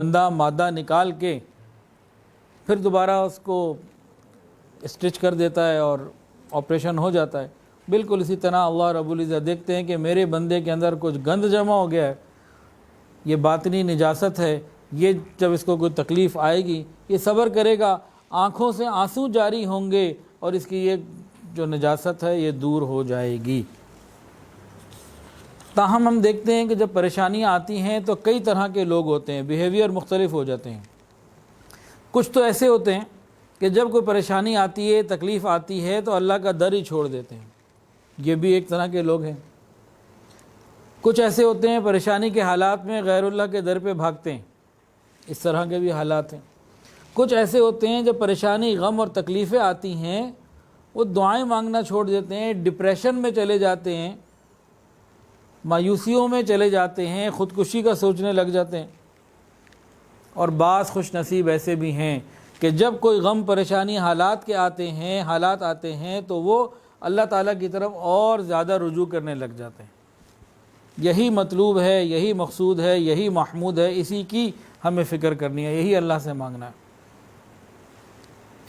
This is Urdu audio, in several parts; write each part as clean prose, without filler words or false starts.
گندا مادہ نکال کے پھر دوبارہ اس کو اسٹچ کر دیتا ہے اور آپریشن ہو جاتا ہے۔ بالکل اسی طرح اللہ رب العزت دیکھتے ہیں کہ میرے بندے کے اندر کچھ گند جمع ہو گیا ہے، یہ باطنی نجاست ہے، یہ جب اس کو کوئی تکلیف آئے گی یہ صبر کرے گا، آنکھوں سے آنسو جاری ہوں گے اور اس کی یہ جو نجاست ہے یہ دور ہو جائے گی۔ تاہم ہم دیکھتے ہیں کہ جب پریشانیاں آتی ہیں تو کئی طرح کے لوگ ہوتے ہیں، بیہیویئر مختلف ہو جاتے ہیں۔ کچھ تو ایسے ہوتے ہیں کہ جب کوئی پریشانی آتی ہے، تکلیف آتی ہے تو اللہ کا در ہی چھوڑ دیتے ہیں، یہ بھی ایک طرح کے لوگ ہیں۔ کچھ ایسے ہوتے ہیں پریشانی کے حالات میں غیر اللہ کے در پہ بھاگتے ہیں، اس طرح کے بھی حالات ہیں۔ کچھ ایسے ہوتے ہیں جب پریشانی، غم اور تکلیفیں آتی ہیں وہ دعائیں مانگنا چھوڑ دیتے ہیں، ڈپریشن میں چلے جاتے ہیں، مایوسیوں میں چلے جاتے ہیں، خودکشی کا سوچنے لگ جاتے ہیں۔ اور بعض خوش نصیب ایسے بھی ہیں کہ جب کوئی غم پریشانی حالات آتے ہیں تو وہ اللہ تعالیٰ کی طرف اور زیادہ رجوع کرنے لگ جاتے ہیں۔ یہی مطلوب ہے، یہی مقصود ہے، یہی محمود ہے، اسی کی ہمیں فکر کرنی ہے، یہی اللہ سے مانگنا ہے۔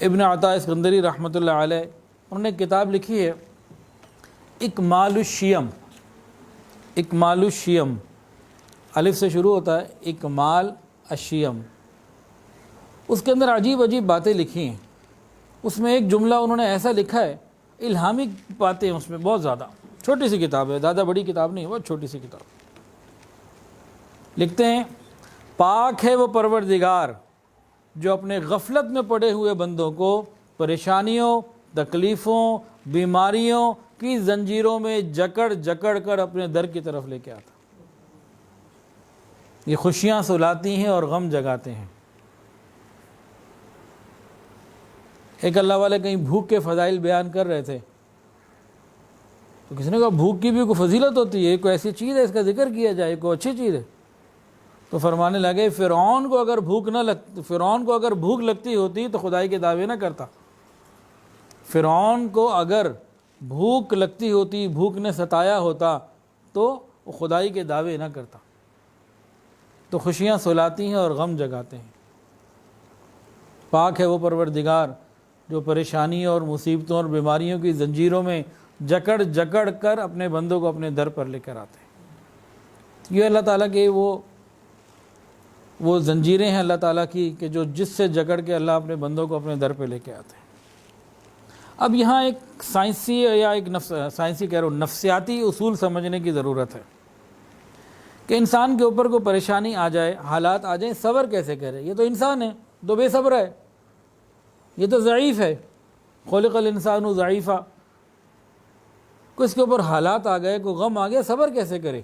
ابن عطاء اسکندری رحمۃ اللہ علیہ انہوں نے کتاب لکھی ہے اکمال الشیم۔ اکمال الشیم الف سے شروع ہوتا ہے، اکمال الشیم۔ اس کے اندر عجیب عجیب باتیں لکھی ہیں۔ اس میں ایک جملہ انہوں نے ایسا لکھا ہے، الہامی باتیں اس میں بہت زیادہ، چھوٹی سی کتاب ہے، زیادہ بڑی کتاب نہیں، بہت چھوٹی سی کتاب۔ لکھتے ہیں، پاک ہے وہ پروردگار جو اپنے غفلت میں پڑے ہوئے بندوں کو پریشانیوں، تکلیفوں، بیماریوں کی زنجیروں میں جکڑ جکڑ کر اپنے در کی طرف لے کے آتا۔ یہ خوشیاں سلاتی ہیں اور غم جگاتے ہیں۔ ایک اللہ والے کہیں بھوک کے فضائل بیان کر رہے تھے تو کسی نے کہا بھوک کی بھی کوئی فضیلت ہوتی ہے، کوئی ایسی چیز ہے اس کا ذکر کیا جائے، کوئی اچھی چیز ہے؟ تو فرمانے لگے فرعون کو اگر بھوک لگتی ہوتی تو خدائی کے دعوے نہ کرتا۔ فرعون کو اگر بھوک لگتی ہوتی، بھوک نے ستایا ہوتا تو وہ خدائی کے دعوے نہ کرتا۔ تو خوشیاں سلاتی ہیں اور غم جگاتے ہیں۔ پاک ہے وہ پروردگار جو پریشانیوں اور مصیبتوں اور بیماریوں کی زنجیروں میں جکڑ جکڑ کر اپنے بندوں کو اپنے در پر لے کر آتے ہیں۔ یہ اللہ تعالیٰ کے وہ زنجیریں ہیں اللہ تعالیٰ کی کہ جو جس سے جکڑ کے اللہ اپنے بندوں کو اپنے در پہ لے کے آتے ہیں۔ اب یہاں ایک سائنسی یا ایک نفسیاتی اصول سمجھنے کی ضرورت ہے کہ انسان کے اوپر کوئی پریشانی آ جائے، حالات آ جائیں، صبر کیسے کرے؟ یہ تو انسان ہے، تو بے صبر ہے، یہ تو ضعیف ہے، خلق الانسان ضعیفا۔ اس کے اوپر حالات آ گئے، کوئی غم آ گیا، صبر کیسے کرے؟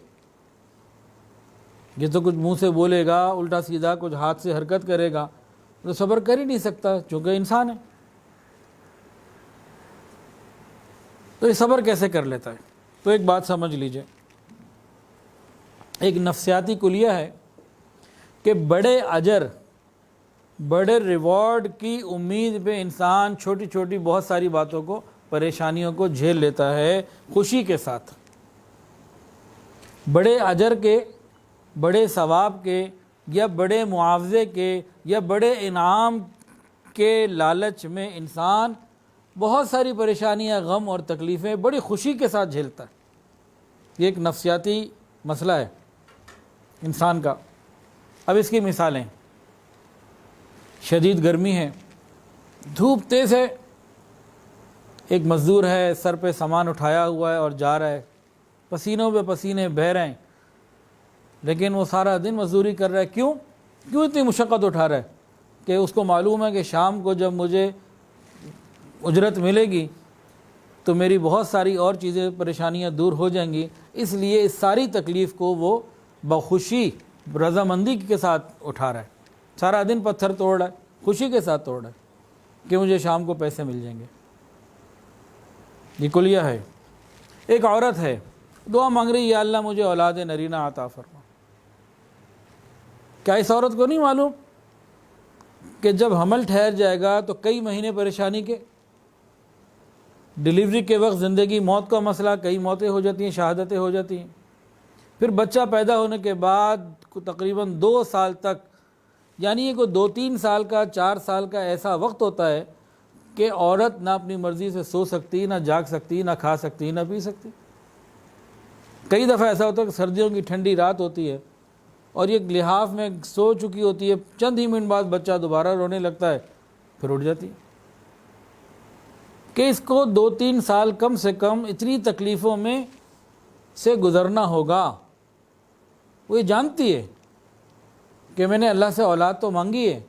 یہ تو کچھ منہ سے بولے گا، الٹا سیدھا کچھ ہاتھ سے حرکت کرے گا، تو صبر کر ہی نہیں سکتا چونکہ انسان ہے۔ تو یہ صبر کیسے کر لیتا ہے؟ تو ایک بات سمجھ لیجئے، ایک نفسیاتی کلیہ ہے کہ بڑے اجر، بڑے ریوارڈ کی امید پہ انسان چھوٹی چھوٹی بہت ساری باتوں کو، پریشانیوں کو جھیل لیتا ہے خوشی کے ساتھ۔ بڑے اجر کے، بڑے ثواب کے، یا بڑے معاوضے کے، یا بڑے انعام کے لالچ میں انسان بہت ساری پریشانیاں، غم اور تکلیفیں بڑی خوشی کے ساتھ جھیلتا ہے۔ یہ ایک نفسیاتی مسئلہ ہے انسان کا۔ اب اس کی مثالیں، شدید گرمی ہے، دھوپ تیز ہے، ایک مزدور ہے، سر پہ سامان اٹھایا ہوا ہے اور جا رہا ہے، پسینوں پہ پسینے بہہ رہے ہیں، لیکن وہ سارا دن مزدوری کر رہا ہے۔ کیوں اتنی مشقت اٹھا رہا ہے؟ کہ اس کو معلوم ہے کہ شام کو جب مجھے اجرت ملے گی تو میری بہت ساری اور چیزیں، پریشانیاں دور ہو جائیں گی، اس لیے اس ساری تکلیف کو وہ بخوشی، رضامندی کے ساتھ اٹھا رہا ہے۔ سارا دن پتھر توڑ رہا ہے، خوشی کے ساتھ توڑ رہا ہے کہ مجھے شام کو پیسے مل جائیں گے۔ یہ کلیہ ہے۔ ایک عورت ہے، دعا مانگ رہی، یا اللہ مجھے اولاد نرینہ عطا فرما۔ کیا اس عورت کو نہیں معلوم کہ جب حمل ٹھہر جائے گا تو کئی مہینے پریشانی کے، ڈیلیوری کے وقت زندگی موت کا مسئلہ، کئی موتیں ہو جاتی ہیں، شہادتیں ہو جاتی ہیں، پھر بچہ پیدا ہونے کے بعد تقریباً 2 سال تک یعنی یہ کوئی 2-3 سال کا 4 سال کا ایسا وقت ہوتا ہے کہ عورت نہ اپنی مرضی سے سو سکتی، نہ جاگ سکتی، نہ کھا سکتی، نہ پی سکتی۔ کئی دفعہ ایسا ہوتا ہے کہ سردیوں کی ٹھنڈی رات ہوتی ہے اور یہ لحاف میں سو چکی ہوتی ہے، چند ہی منٹ بعد بچہ دوبارہ رونے لگتا ہے، پھر اٹھ جاتی ہے۔ کہ اس کو 2-3 سال کم سے کم اتنی تکلیفوں میں سے گزرنا ہوگا۔ وہ یہ جانتی ہے کہ میں نے اللہ سے اولاد تو مانگی ہے،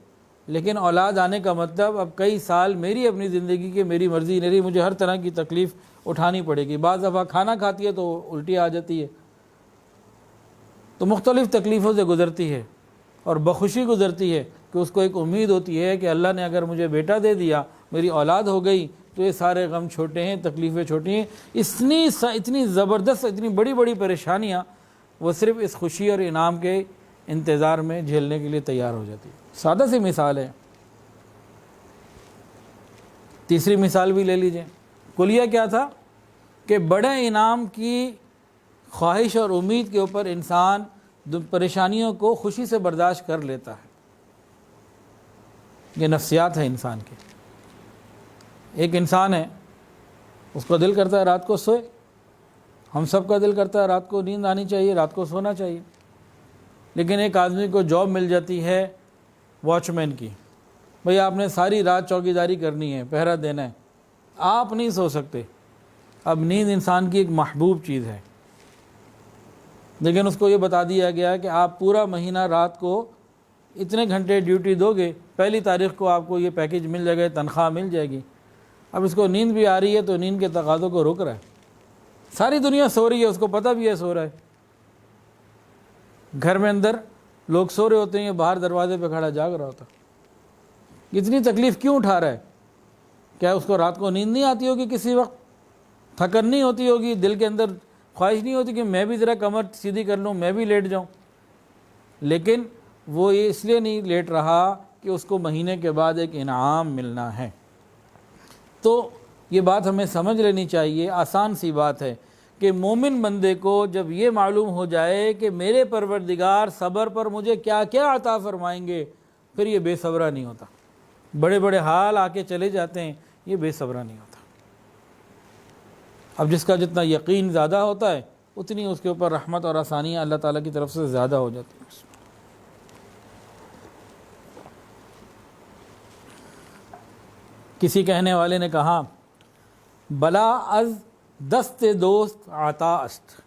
لیکن اولاد آنے کا مطلب اب کئی سال میری اپنی زندگی کی میری مرضی نہیں رہی، مجھے ہر طرح کی تکلیف اٹھانی پڑے گی۔ بعض دفعہ کھانا کھاتی ہے تو الٹی آ جاتی ہے، تو مختلف تکلیفوں سے گزرتی ہے اور بخوشی گزرتی ہے کہ اس کو ایک امید ہوتی ہے کہ اللہ نے اگر مجھے بیٹا دے دیا، میری اولاد ہو گئی، تو یہ سارے غم چھوٹے ہیں، تکلیفیں چھوٹی ہیں۔ اتنی زبردست، اتنی بڑی بڑی پریشانیاں وہ صرف اس خوشی اور انعام کے انتظار میں جھیلنے کے لیے تیار ہو جاتی ہے۔ سادہ سی مثال ہے۔ تیسری مثال بھی لے لیجئے۔ کلیہ کیا تھا کہ بڑے انعام کی خواہش اور امید کے اوپر انسان پریشانیوں کو خوشی سے برداشت کر لیتا ہے۔ یہ نفسیات ہے انسان کی۔ ایک انسان ہے، اس کو دل کرتا ہے رات کو سوئے، ہم سب کا دل کرتا ہے رات کو نیند آنی چاہیے، رات کو سونا چاہیے، لیکن ایک آدمی کو جاب مل جاتی ہے واچ مین کی، بھئی آپ نے ساری رات چوکیداری کرنی ہے، پہرا دینا ہے، آپ نہیں سو سکتے۔ اب نیند انسان کی ایک محبوب چیز ہے، لیکن اس کو یہ بتا دیا گیا کہ آپ پورا مہینہ رات کو اتنے گھنٹے ڈیوٹی دو گے، 1 تاریخ کو آپ کو یہ پیکیج مل جائے گا، تنخواہ مل جائے گی۔ اب اس کو نیند بھی آ رہی ہے تو نیند کے تقاضوں کو روک رہا ہے۔ ساری دنیا سو رہی ہے، اس کو پتہ بھی ہے سو رہا ہے۔ گھر میں اندر لوگ سو رہے ہوتے ہیں، یہ باہر دروازے پہ کھڑا جاگ رہا ہوتا۔ اتنی تکلیف کیوں اٹھا رہا ہے؟ کیا اس کو رات کو نیند نہیں آتی ہوگی؟ کسی وقت تھکن نہیں ہوتی ہوگی؟ دل کے اندر خواہش نہیں ہوتی کہ میں بھی ذرا کمر سیدھی کر لوں، میں بھی لیٹ جاؤں؟ لیکن وہ یہ اس لیے نہیں لیٹ رہا کہ اس کو مہینے کے بعد ایک انعام ملنا ہے۔ تو یہ بات ہمیں سمجھ لینی چاہیے، آسان سی بات ہے کہ مومن بندے کو جب یہ معلوم ہو جائے کہ میرے پروردگار صبر پر مجھے کیا کیا عطا فرمائیں گے، پھر یہ بے صبرا نہیں ہوتا۔ بڑے بڑے حال آ کے چلے جاتے ہیں، یہ بے صبرا نہیں ہوتا۔ اب جس کا جتنا یقین زیادہ ہوتا ہے، اتنی اس کے اوپر رحمت اور آسانیاں اللہ تعالیٰ کی طرف سے زیادہ ہو جاتی ہیں۔ کسی کہنے والے نے کہا، بلا از دست دوست عطا است۔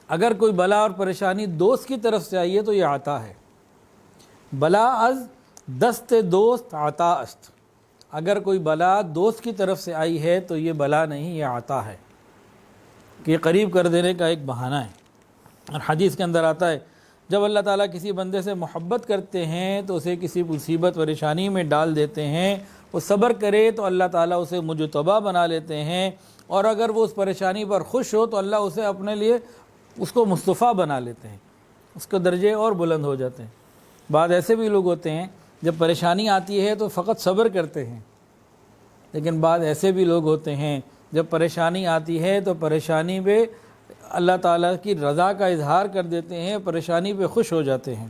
اگر کوئی بلا اور پریشانی دوست کی طرف سے آئی ہے تو یہ عطا ہے۔ بلا از دست دوست عطا است۔ اگر کوئی بلا دوست کی طرف سے آئی ہے تو یہ بلا نہیں، یہ عطا ہے، کہ یہ قریب کر دینے کا ایک بہانہ ہے۔ اور حدیث کے اندر آتا ہے، جب اللہ تعالیٰ کسی بندے سے محبت کرتے ہیں تو اسے کسی مصیبت پریشانی میں ڈال دیتے ہیں، وہ صبر کرے تو اللہ تعالیٰ اسے مجتبی بنا لیتے ہیں، اور اگر وہ اس پریشانی پر خوش ہو تو اللہ اسے اپنے لیے اس کو مصطفیٰ بنا لیتے ہیں، اس کے درجے اور بلند ہو جاتے ہیں۔ بعض ایسے بھی لوگ ہوتے ہیں جب پریشانی آتی ہے تو فقط صبر کرتے ہیں، لیکن بعض ایسے بھی لوگ ہوتے ہیں جب پریشانی آتی ہے تو پریشانی پہ اللہ تعالیٰ کی رضا کا اظہار کر دیتے ہیں، پریشانی پہ خوش ہو جاتے ہیں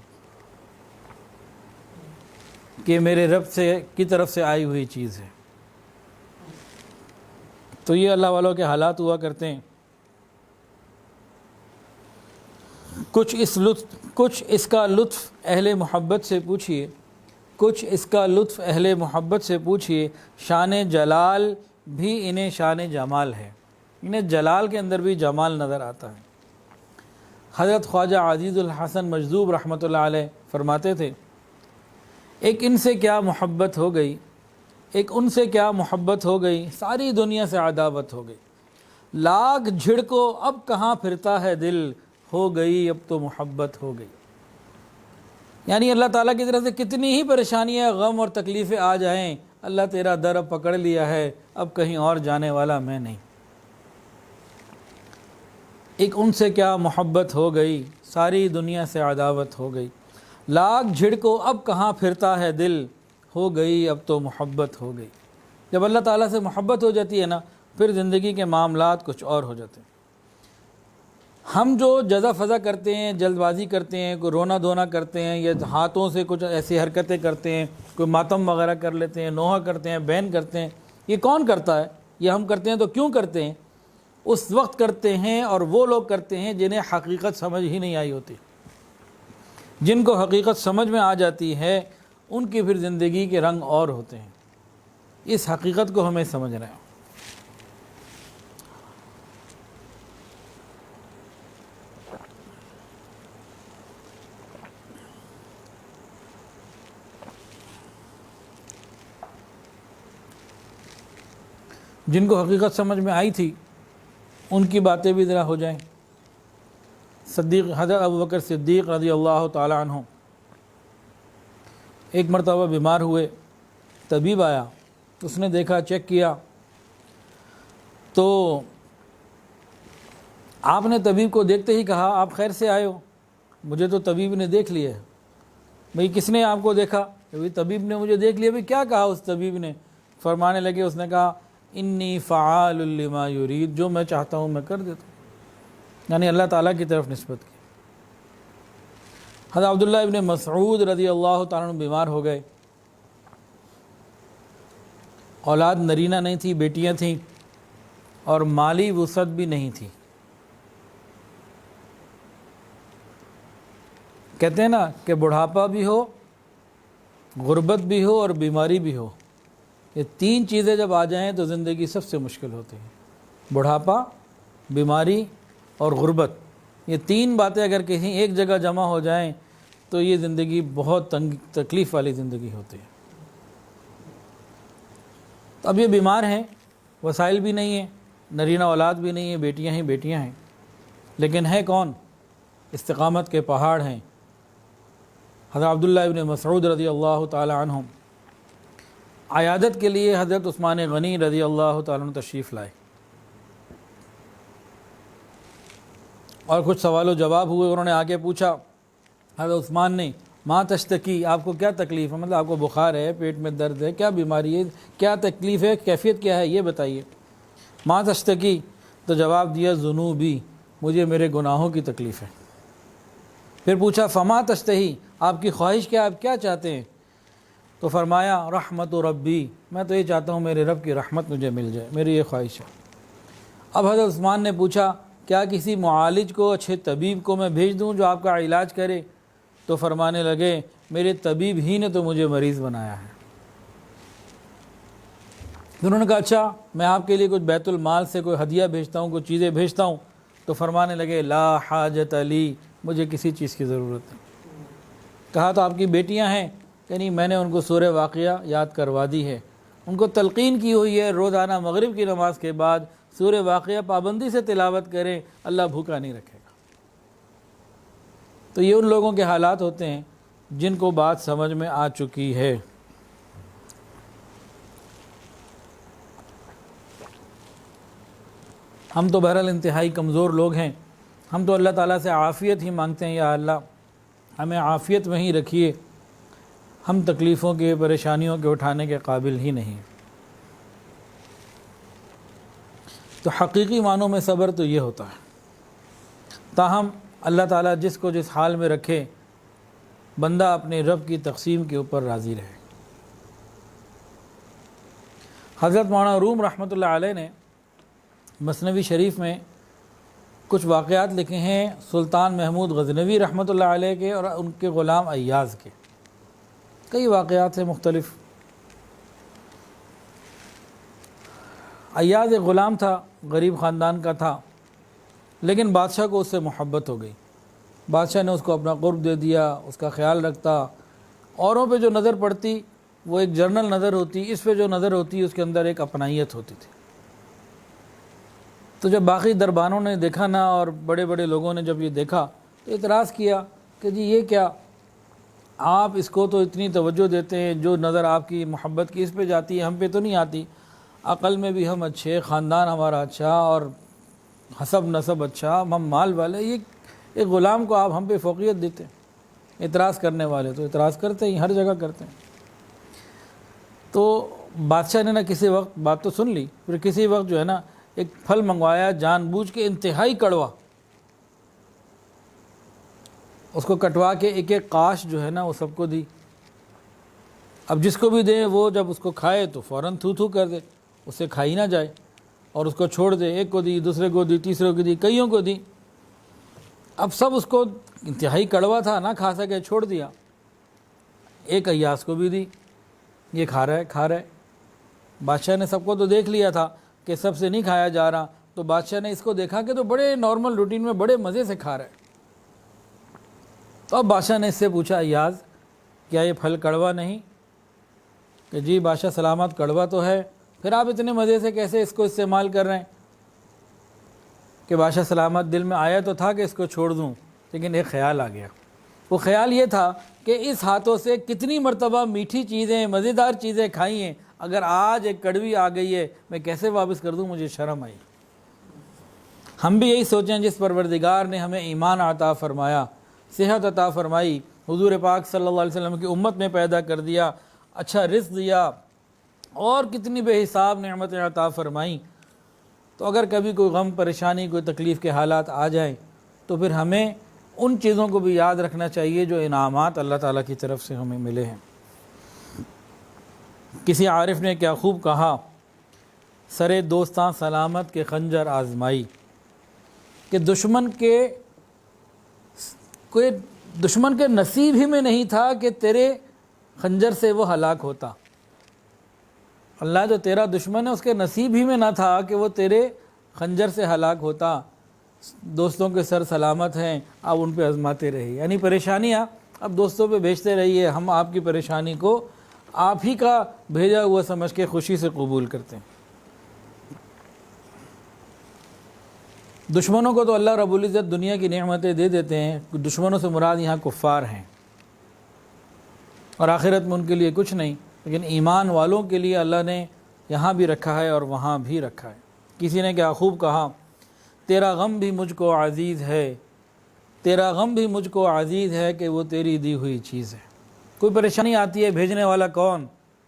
کہ میرے رب سے کی طرف سے آئی ہوئی چیز ہے۔ تو یہ اللہ والوں کے حالات ہوا کرتے ہیں۔ کچھ اس کا لطف اہل محبت سے پوچھئے، کچھ اس کا لطف اہل محبت سے پوچھئے، شان جلال بھی انہیں شان جمال ہے، انہیں جلال کے اندر بھی جمال نظر آتا ہے۔ حضرت خواجہ عزیز الحسن مجذوب رحمۃ اللہ علیہ فرماتے تھے، ایک ان سے کیا محبت ہو گئی، ایک ان سے کیا محبت ہو گئی، ساری دنیا سے عداوت ہو گئی، لاکھ جھڑکو اب کہاں پھرتا ہے دل، ہو گئی اب تو محبت ہو گئی۔ یعنی اللہ تعالیٰ کی طرف سے کتنی ہی پریشانیاں، غم اور تکلیفیں آ جائیں، اللہ تیرا در اب پکڑ لیا ہے، اب کہیں اور جانے والا میں نہیں۔ ایک ان سے کیا محبت ہو گئی، ساری دنیا سے عداوت ہو گئی، لاکھ جھڑکو اب کہاں پھرتا ہے دل، ہو گئی اب تو محبت ہو گئی۔ جب اللہ تعالیٰ سے محبت ہو جاتی ہے نا، پھر زندگی کے معاملات کچھ اور ہو جاتے ہیں۔ ہم جو جزا فضا کرتے ہیں، جلد بازی کرتے ہیں، کوئی رونا دھونا کرتے ہیں یا ہاتھوں سے کچھ ایسی حرکتیں کرتے ہیں، کوئی ماتم وغیرہ کر لیتے ہیں، نوحہ کرتے ہیں، بین کرتے ہیں، یہ کون کرتا ہے؟ یہ ہم کرتے ہیں تو کیوں کرتے ہیں؟ اس وقت کرتے ہیں اور وہ لوگ کرتے ہیں جنہیں حقیقت سمجھ ہی نہیں آئی ہوتی۔ جن کو حقیقت سمجھ میں آ جاتی ہے ان کی پھر زندگی کے رنگ اور ہوتے ہیں۔ اس حقیقت کو ہمیں سمجھنا ہے۔ جن کو حقیقت سمجھ میں آئی تھی ان کی باتیں بھی ذرا ہو جائیں۔ حضرت ابوبکر صدیق رضی اللہ تعالی عنہ ایک مرتبہ بیمار ہوئے، طبیب آیا، اس نے دیکھا، چیک کیا، تو آپ نے طبیب کو دیکھتے ہی کہا آپ خیر سے آئے ہو؟ مجھے تو طبیب نے دیکھ لیا ہے۔ بھئی کس نے آپ کو دیکھا؟ بھئی طبیب نے مجھے دیکھ لیا۔ بھئی کیا کہا اس طبیب نے؟ فرمانے لگے، اس نے کہا انی فعال لما یرید، جو میں چاہتا ہوں میں کر دیتا ہوں، یعنی اللہ تعالیٰ کی طرف نسبت کی۔ حضرت عبداللہ ابن مسعود رضی اللہ تعالیٰ عنہ بیمار ہو گئے، اولاد نرینہ نہیں تھی، بیٹیاں تھیں، اور مالی وسعت بھی نہیں تھی۔ کہتے ہیں نا کہ بڑھاپا بھی ہو، غربت بھی ہو اور بیماری بھی ہو، یہ تین چیزیں جب آ جائیں تو زندگی سب سے مشکل ہوتی ہے۔ بڑھاپا، بیماری اور غربت، یہ تین باتیں اگر کہیں ایک جگہ جمع ہو جائیں تو یہ زندگی بہت تکلیف والی زندگی ہوتی ہے۔ اب یہ بیمار ہیں، وسائل بھی نہیں ہیں، نرینہ اولاد بھی نہیں ہے، بیٹیاں ہی بیٹیاں ہیں، لیکن ہے کون؟ استقامت کے پہاڑ ہیں۔ حضرت عبداللہ ابن مسعود رضی اللہ تعالی عنہ عیادت کے لیے حضرت عثمان غنی رضی اللہ تعالیٰ عنہ تشریف لائے، اور کچھ سوال و جواب ہوئے۔ انہوں نے آگے پوچھا حضرت عثمان نے، ماں تشتکی، آپ کو کیا تکلیف ہے؟ مطلب آپ کو بخار ہے، پیٹ میں درد ہے، کیا بیماری ہے، کیا تکلیف ہے، کیفیت کیا ہے، یہ بتائیے۔ ماں تشتکی، تو جواب دیا ذنوبی، مجھے میرے گناہوں کی تکلیف ہے۔ پھر پوچھا فما تشتہی، آپ کی خواہش کیا، آپ کیا چاہتے ہیں؟ تو فرمایا رحمت ربی، میں تو یہ چاہتا ہوں میرے رب کی رحمت مجھے مل جائے، میری یہ خواہش ہے۔ اب حضرت عثمان نے پوچھا کیا کسی معالج کو، اچھے طبیب کو میں بھیج دوں جو آپ کا علاج کرے؟ تو فرمانے لگے میرے طبیب ہی نے تو مجھے مریض بنایا ہے۔ انہوں نے کہا اچھا میں آپ کے لیے کچھ بیت المال سے کوئی ہدیہ بھیجتا ہوں، کچھ چیزیں بھیجتا ہوں۔ تو فرمانے لگے لا حاجت لی، مجھے کسی چیز کی ضرورت نہیں۔ کہا تو آپ کی بیٹیاں ہیں؟ کہ نہیں، میں نے ان کو سورہ واقعہ یاد کروا دی ہے، ان کو تلقین کی ہوئی ہے روزانہ مغرب کی نماز کے بعد سورہ واقعہ پابندی سے تلاوت کریں، اللہ بھوکا نہیں رکھے گا۔ تو یہ ان لوگوں کے حالات ہوتے ہیں جن کو بات سمجھ میں آ چکی ہے۔ ہم تو بہرحال انتہائی کمزور لوگ ہیں، ہم تو اللہ تعالیٰ سے عافیت ہی مانگتے ہیں، یا اللہ ہمیں عافیت میں ہی رکھیے، ہم تکلیفوں کے، پریشانیوں کے اٹھانے کے قابل ہی نہیں۔ تو حقیقی معنوں میں صبر تو یہ ہوتا ہے۔ تاہم اللہ تعالیٰ جس کو جس حال میں رکھے، بندہ اپنے رب کی تقسیم کے اوپر راضی رہے۔ حضرت مولانا روم رحمۃ اللہ علیہ نے مثنوی شریف میں کچھ واقعات لکھے ہیں سلطان محمود غزنوی رحمۃ اللہ علیہ کے اور ان کے غلام ایاز کے، کئی واقعات ہیں مختلف۔ ایاز ایک غلام تھا، غریب خاندان کا تھا، لیکن بادشاہ کو اس سے محبت ہو گئی۔ بادشاہ نے اس کو اپنا قرب دے دیا، اس کا خیال رکھتا، اوروں پہ جو نظر پڑتی وہ ایک جنرل نظر ہوتی، اس پہ جو نظر ہوتی اس کے اندر ایک اپنائیت ہوتی تھی۔ تو جب باقی دربانوں نے دیکھا نا، اور بڑے بڑے لوگوں نے جب یہ دیکھا تو اعتراض کیا کہ جی یہ کیا، آپ اس کو تو اتنی توجہ دیتے ہیں، جو نظر آپ کی محبت کی اس پہ جاتی ہے ہم پہ تو نہیں آتی، عقل میں بھی ہم اچھے، خاندان ہمارا اچھا، اور حسب نسب اچھا، ہم مال والے، یہ ایک غلام کو آپ ہم پہ فوقیت دیتے ہیں۔ اعتراض کرنے والے تو اعتراض کرتے ہی، ہر جگہ کرتے ہیں۔ تو بادشاہ نے نا کسی وقت بات تو سن لی، پھر کسی وقت جو ہے نا ایک پھل منگوایا جان بوجھ کے انتہائی کڑوا، اس کو کٹوا کے ایک ایک قاش جو ہے نا وہ سب کو دی۔ اب جس کو بھی دیں وہ جب اس کو کھائے تو فوراً تھو تھو کر دے، اسے کھائی نہ جائے، اور اس کو چھوڑ دے، ایک کو دی، دوسرے کو دی، تیسرے کو دی، کئیوں کو دی۔ اب سب اس کو انتہائی کڑوا تھا، نہ کھا سکے، چھوڑ دیا۔ ایک ایاس کو بھی دی، یہ کھا رہا ہے کھا رہا ہے۔ بادشاہ نے سب کو تو دیکھ لیا تھا کہ سب سے نہیں کھایا جا رہا، تو بادشاہ نے اس کو دیکھا کہ تو بڑے نارمل روٹین میں بڑے مزے سے کھا رہا ہے۔ تو اب بادشاہ نے اس سے پوچھا، ایاز کیا یہ پھل کڑوا نہیں؟ کہ جی بادشاہ سلامت، کڑوا تو ہے، پھر آپ اتنے مزے سے کیسے اس کو استعمال کر رہے ہیں؟ کہ بادشاہ سلامت، دل میں آیا تو تھا کہ اس کو چھوڑ دوں، لیکن ایک خیال آ گیا۔ وہ خیال یہ تھا کہ اس ہاتھوں سے کتنی مرتبہ میٹھی چیزیں، مزیدار چیزیں کھائی ہیں، اگر آج ایک کڑوی آ گئی ہے میں کیسے واپس کر دوں؟ مجھے شرم آئی۔ ہم بھی یہی سوچیں، جس پروردگار نے ہمیں ایمان عطا فرمایا، صحت عطا فرمائی، حضور پاک صلی اللہ علیہ وسلم کی امت میں پیدا کر دیا، اچھا رزق دیا، اور کتنی بے حساب نعمتیں عطا فرمائیں، تو اگر کبھی کوئی غم، پریشانی، کوئی تکلیف کے حالات آ جائیں تو پھر ہمیں ان چیزوں کو بھی یاد رکھنا چاہیے جو انعامات اللہ تعالیٰ کی طرف سے ہمیں ملے ہیں۔ کسی عارف نے کیا خوب کہا، سرے دوستاں سلامت کے خنجر آزمائی، کہ دشمن کے نصیب ہی میں نہیں تھا کہ تیرے خنجر سے وہ ہلاک ہوتا۔ اللہ جو تیرا دشمن ہے اس کے نصیب ہی میں نہ تھا کہ وہ تیرے خنجر سے ہلاک ہوتا۔ دوستوں کے سر سلامت ہیں، آپ ان پہ آزماتے رہیے، یعنی پریشانیاں اب دوستوں پہ بھیجتے رہیے، ہم آپ کی پریشانی کو آپ ہی کا بھیجا ہوا سمجھ کے خوشی سے قبول کرتے ہیں۔ دشمنوں کو تو اللہ رب العزت دنیا کی نعمتیں دے دیتے ہیں، دشمنوں سے مراد یہاں کفار ہیں، اور آخرت میں ان کے لیے کچھ نہیں، لیکن ایمان والوں کے لیے اللہ نے یہاں بھی رکھا ہے اور وہاں بھی رکھا ہے۔ کسی نے کیا خوب کہا، تیرا غم بھی مجھ کو عزیز ہے، تیرا غم بھی مجھ کو عزیز ہے کہ وہ تیری دی ہوئی چیز ہے۔ کوئی پریشانی آتی ہے، بھیجنے والا کون؟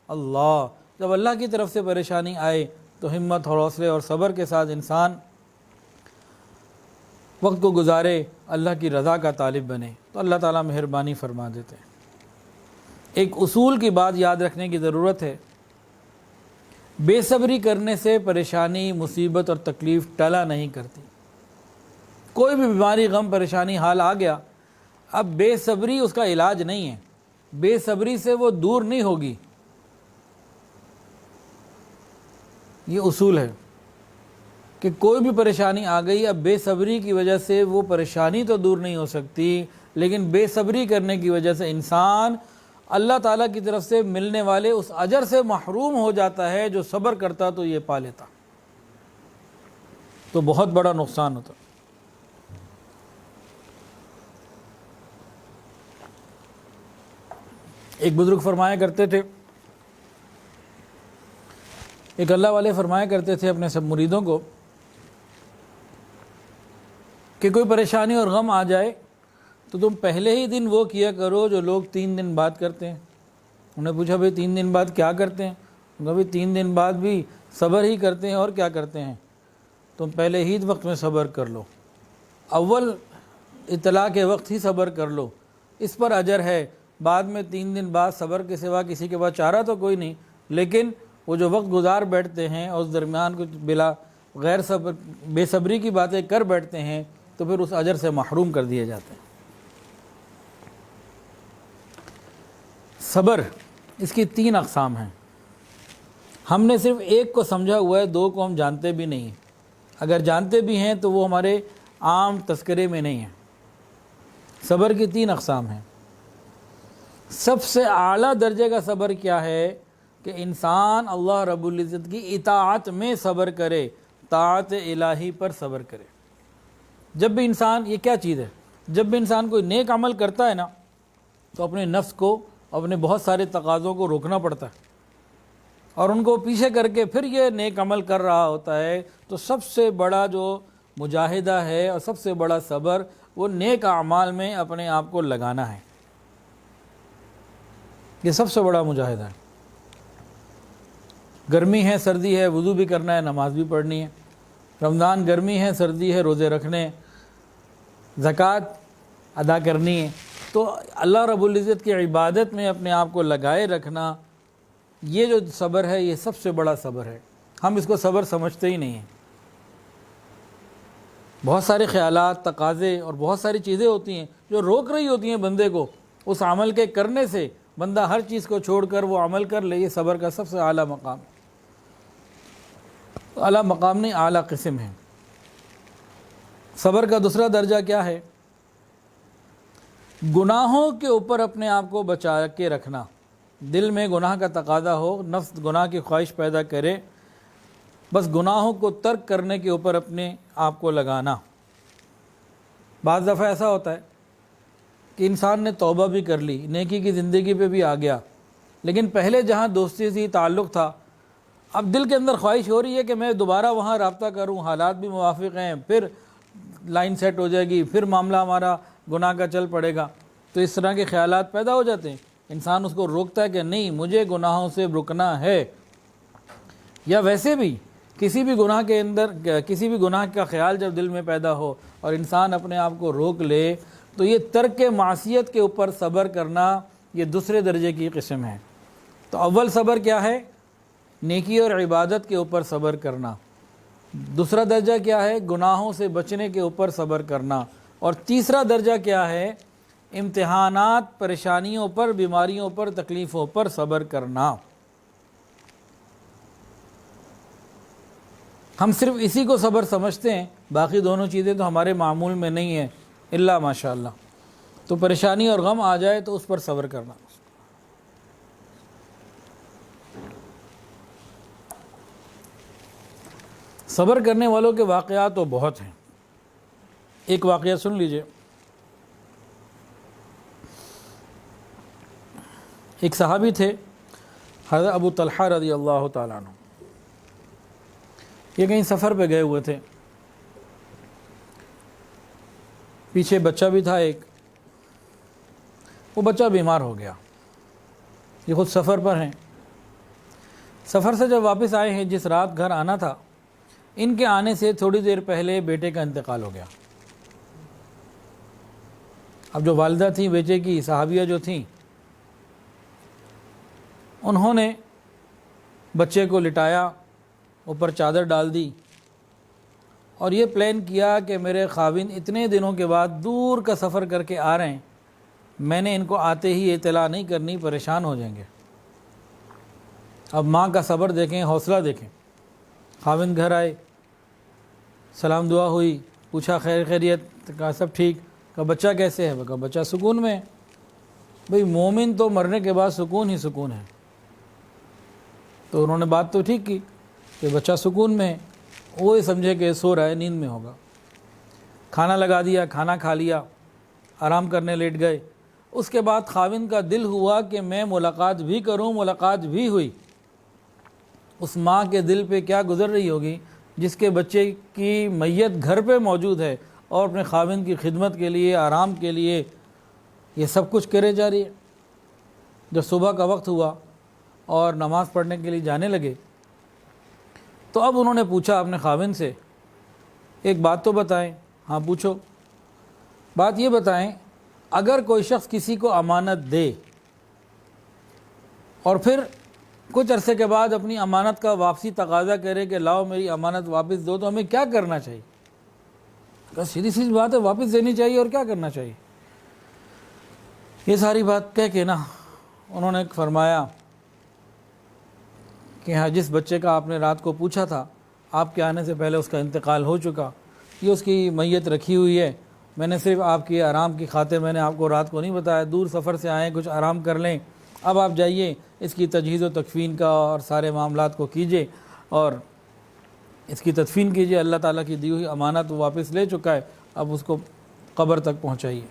اللہ۔ جب اللہ کی طرف سے پریشانی آئے تو ہمت اور حوصلے اور صبر کے ساتھ انسان وقت کو گزارے، اللہ کی رضا کا طالب بنے، تو اللہ تعالیٰ مہربانی فرما دیتے ہیں۔ ایک اصول کی بات یاد رکھنے کی ضرورت ہے، بے صبری کرنے سے پریشانی، مصیبت اور تکلیف ٹلا نہیں کرتی۔ کوئی بھی بیماری، غم، پریشانی، حال آ گیا، اب بے صبری اس کا علاج نہیں ہے، بے صبری سے وہ دور نہیں ہوگی۔ یہ اصول ہے کہ کوئی بھی پریشانی آ گئی، اب بے صبری کی وجہ سے وہ پریشانی تو دور نہیں ہو سکتی، لیکن بے صبری کرنے کی وجہ سے انسان اللہ تعالیٰ کی طرف سے ملنے والے اس اجر سے محروم ہو جاتا ہے، جو صبر کرتا تو یہ پا لیتا، تو بہت بڑا نقصان ہوتا۔ ایک بزرگ فرمایا کرتے تھے، ایک اللہ والے فرمایا کرتے تھے اپنے سب مریدوں کو کہ کوئی پریشانی اور غم آ جائے تو تم پہلے ہی دن وہ کیا کرو جو لوگ 3 دن بعد کرتے ہیں۔ انہیں پوچھا بھئی 3 دن بعد کیا کرتے ہیں؟ انہوں نے کہا 3 دن بعد بھی صبر ہی کرتے ہیں، اور کیا کرتے ہیں؟ تم پہلے ہی وقت میں صبر کر لو، اول اطلاع کے وقت ہی صبر کر لو، اس پر اجر ہے۔ بعد میں 3 دن بعد صبر کے سوا کسی کے پاس چارہ تو کوئی نہیں، لیکن وہ جو وقت گزار بیٹھتے ہیں اور اس درمیان کچھ غیر صبر، بے صبری کی باتیں کر بیٹھتے ہیں، تو پھر اس اجر سے محروم کر دیے جاتے ہیں۔ صبر، اس کی 3 اقسام ہیں۔ ہم نے صرف ایک کو سمجھا ہوا ہے، 2 کو ہم جانتے بھی نہیں ہیں، اگر جانتے بھی ہیں تو وہ ہمارے عام تذکرے میں نہیں ہیں۔ صبر کی 3 اقسام ہیں۔ سب سے اعلیٰ درجے کا صبر کیا ہے کہ انسان اللہ رب العزت کی اطاعت میں صبر کرے، طاعت الہی پر صبر کرے۔ جب بھی انسان، یہ کیا چیز ہے، جب بھی انسان کوئی نیک عمل کرتا ہے نا تو اپنے نفس کو، اپنے بہت سارے تقاضوں کو روکنا پڑتا ہے، اور ان کو پیچھے کر کے پھر یہ نیک عمل کر رہا ہوتا ہے۔ تو سب سے بڑا جو مجاہدہ ہے اور سب سے بڑا صبر، وہ نیک اعمال میں اپنے آپ کو لگانا ہے، یہ سب سے بڑا مجاہدہ ہے۔ گرمی ہے، سردی ہے، وضو بھی کرنا ہے، نماز بھی پڑھنی ہے۔ رمضان گرمی ہے، سردی ہے، روزے رکھنے، زکوٰۃ ادا کرنی ہے، تو اللہ رب العزت کی عبادت میں اپنے آپ کو لگائے رکھنا، یہ جو صبر ہے یہ سب سے بڑا صبر ہے۔ ہم اس کو صبر سمجھتے ہی نہیں ہیں۔ بہت سارے خیالات، تقاضے اور بہت ساری چیزیں ہوتی ہیں جو روک رہی ہوتی ہیں بندے کو اس عمل کے کرنے سے، بندہ ہر چیز کو چھوڑ کر وہ عمل کر لے، یہ صبر کا سب سے اعلیٰ مقام ہے۔ اعلیٰ مقام نہیں، اعلیٰ قسم ہے۔ صبر کا دوسرا درجہ کیا ہے؟ گناہوں کے اوپر اپنے آپ کو بچا کے رکھنا۔ دل میں گناہ کا تقاضا ہو، نفس گناہ کی خواہش پیدا کرے، بس گناہوں کو ترک کرنے کے اوپر اپنے آپ کو لگانا۔ بعض دفعہ ایسا ہوتا ہے کہ انسان نے توبہ بھی کر لی، نیکی کی زندگی پہ بھی آ گیا، لیکن پہلے جہاں دوستی سے تعلق تھا، اب دل کے اندر خواہش ہو رہی ہے کہ میں دوبارہ وہاں رابطہ کروں، حالات بھی موافق ہیں، پھر لائن سیٹ ہو جائے گی، پھر معاملہ ہمارا گناہ کا چل پڑے گا۔ تو اس طرح کے خیالات پیدا ہو جاتے ہیں، انسان اس کو روکتا ہے کہ نہیں، مجھے گناہوں سے رکنا ہے۔ یا ویسے بھی کسی بھی گناہ کے اندر، کسی بھی گناہ کا خیال جب دل میں پیدا ہو اور انسان اپنے آپ کو روک لے، تو یہ ترک معصیت کے اوپر صبر کرنا، یہ دوسرے درجے کی قسم ہے۔ تو اول صبر کیا ہے؟ نیکی اور عبادت کے اوپر صبر کرنا۔ دوسرا درجہ کیا ہے؟ گناہوں سے بچنے کے اوپر صبر کرنا۔ اور تیسرا درجہ کیا ہے؟ امتحانات، پریشانیوں پر، بیماریوں پر، تکلیفوں پر صبر کرنا۔ ہم صرف اسی کو صبر سمجھتے ہیں، باقی دونوں چیزیں تو ہمارے معمول میں نہیں ہیں الا ماشاء اللہ۔ تو پریشانی اور غم آ جائے تو اس پر صبر کرنا۔ صبر کرنے والوں کے واقعات تو بہت ہیں۔ ایک واقعہ سن لیجئے۔ ایک صحابی تھے حضرت ابو طلحہ رضی اللہ تعالیٰ عنہ، یہ کہیں سفر پہ گئے ہوئے تھے، پیچھے بچہ بھی تھا ایک، وہ بچہ بیمار ہو گیا، یہ خود سفر پر ہیں۔ سفر سے جب واپس آئے ہیں، جس رات گھر آنا تھا، ان کے آنے سے تھوڑی دیر پہلے بیٹے کا انتقال ہو گیا۔ اب جو والدہ تھیں بیٹے کی، صحابیہ جو تھیں، انہوں نے بچے کو لٹایا، اوپر چادر ڈال دی اور یہ پلان کیا کہ میرے خاوند اتنے دنوں کے بعد دور کا سفر کر کے آ رہے ہیں، میں نے ان کو آتے ہی اطلاع نہیں کرنی، پریشان ہو جائیں گے۔ اب ماں کا صبر دیکھیں، حوصلہ دیکھیں۔ خاوند گھر آئے، سلام دعا ہوئی، پوچھا خیر خیریت، کہا سب ٹھیک، کہا بچہ کیسے ہے؟ کہا بچہ سکون میں ہے۔ بھئی مومن تو مرنے کے بعد سکون ہی سکون ہے۔ تو انہوں نے بات تو ٹھیک کی کہ بچہ سکون میں ہے، وہ یہ سمجھے کہ سو رہا ہے، نیند میں ہوگا۔ کھانا لگا دیا، کھانا کھا لیا، آرام کرنے لیٹ گئے۔ اس کے بعد خاوند کا دل ہوا کہ میں ملاقات بھی کروں، ملاقات بھی ہوئی۔ اس ماں کے دل پہ کیا گزر رہی ہوگی جس کے بچے کی میت گھر پہ موجود ہے اور اپنے خاوند کی خدمت کے لیے، آرام کے لیے یہ سب کچھ کرے جا رہی ہے۔ جب صبح کا وقت ہوا اور نماز پڑھنے کے لیے جانے لگے، تو اب انہوں نے پوچھا اپنے خاوند سے، ایک بات تو بتائیں۔ ہاں پوچھو۔ بات یہ بتائیں، اگر کوئی شخص کسی کو امانت دے اور پھر کچھ عرصے کے بعد اپنی امانت کا واپسی تقاضا کرے کہ لاؤ میری امانت واپس دو، تو ہمیں کیا کرنا چاہیے؟ کہ سیدھی سی بات ہے، واپس دینی چاہیے، اور کیا کرنا چاہیے؟ یہ ساری بات کہہ کے نا انہوں نے فرمایا کہ ہاں، جس بچے کا آپ نے رات کو پوچھا تھا، آپ کے آنے سے پہلے اس کا انتقال ہو چکا، یہ اس کی میت رکھی ہوئی ہے، میں نے صرف آپ کی آرام کی خاطر میں نے آپ کو رات کو نہیں بتایا، دور سفر سے آئیں، کچھ آرام کر لیں، اب آپ جائیے، اس کی تجہیز و تکفین کا اور سارے معاملات کو کیجئے اور اس کی تدفین کیجئے، اللہ تعالیٰ کی دی ہوئی امانت وہ واپس لے چکا ہے، اب اس کو قبر تک پہنچائیے۔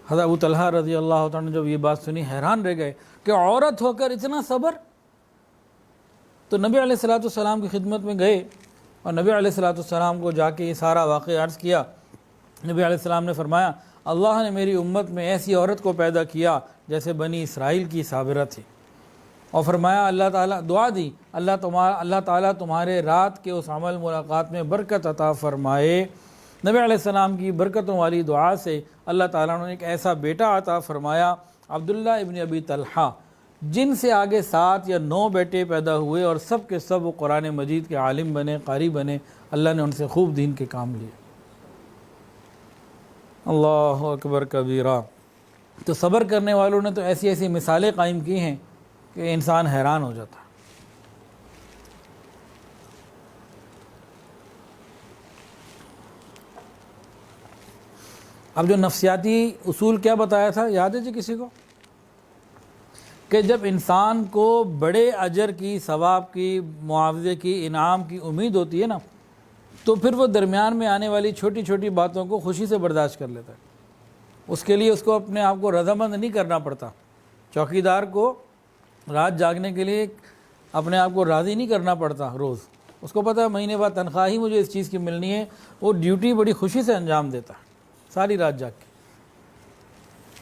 حضرت ابو طلحہ رضی اللہ تعالیٰ نے جب یہ بات سنی، حیران رہ گئے کہ عورت ہو کر اتنا صبر۔ تو نبی علیہ الصلوۃ والسلام کی خدمت میں گئے اور نبی علیہ الصلوۃ والسلام کو جا کے یہ سارا واقعہ عرض کیا۔ نبی علیہ السلام نے فرمایا، اللہ نے میری امت میں ایسی عورت کو پیدا کیا جیسے بنی اسرائیل کی صابرہ تھی، اور فرمایا اللہ تعالیٰ، دعا دی، اللہ تعالیٰ تمہارے رات کے اس عمل ملاقات میں برکت عطا فرمائے نبی علیہ السلام کی برکتوں والی دعا سے اللہ تعالیٰ نے ایک ایسا بیٹا عطا فرمایا عبداللہ ابن ابی طلحہ، جن سے آگے 7 یا 9 بیٹے پیدا ہوئے اور سب کے سب وہ قرآن مجید کے عالم بنے، قاری بنے۔ اللہ نے ان سے خوب دین کے کام لیے۔ اللہ اکبر کبیرہ۔ تو صبر کرنے والوں نے تو ایسی ایسی مثالیں قائم کی ہیں کہ انسان حیران ہو جاتا ہے۔ اب جو نفسیاتی اصول کیا بتایا تھا، یاد ہے جی کسی کو؟ کہ جب انسان کو بڑے اجر کی، ثواب کی، معاوضے کی، انعام کی امید ہوتی ہے نا، تو پھر وہ درمیان میں آنے والی چھوٹی چھوٹی باتوں کو خوشی سے برداشت کر لیتا ہے۔ اس کے لیے اس کو اپنے آپ کو رضامند نہیں کرنا پڑتا۔ چوکیدار کو رات جاگنے کے لیے اپنے آپ کو راضی نہیں کرنا پڑتا روز۔ اس کو پتہ ہے مہینے بعد تنخواہ ہی مجھے اس چیز کی ملنی ہے، وہ ڈیوٹی بڑی خوشی سے انجام دیتا ہے ساری رات جاگ کے۔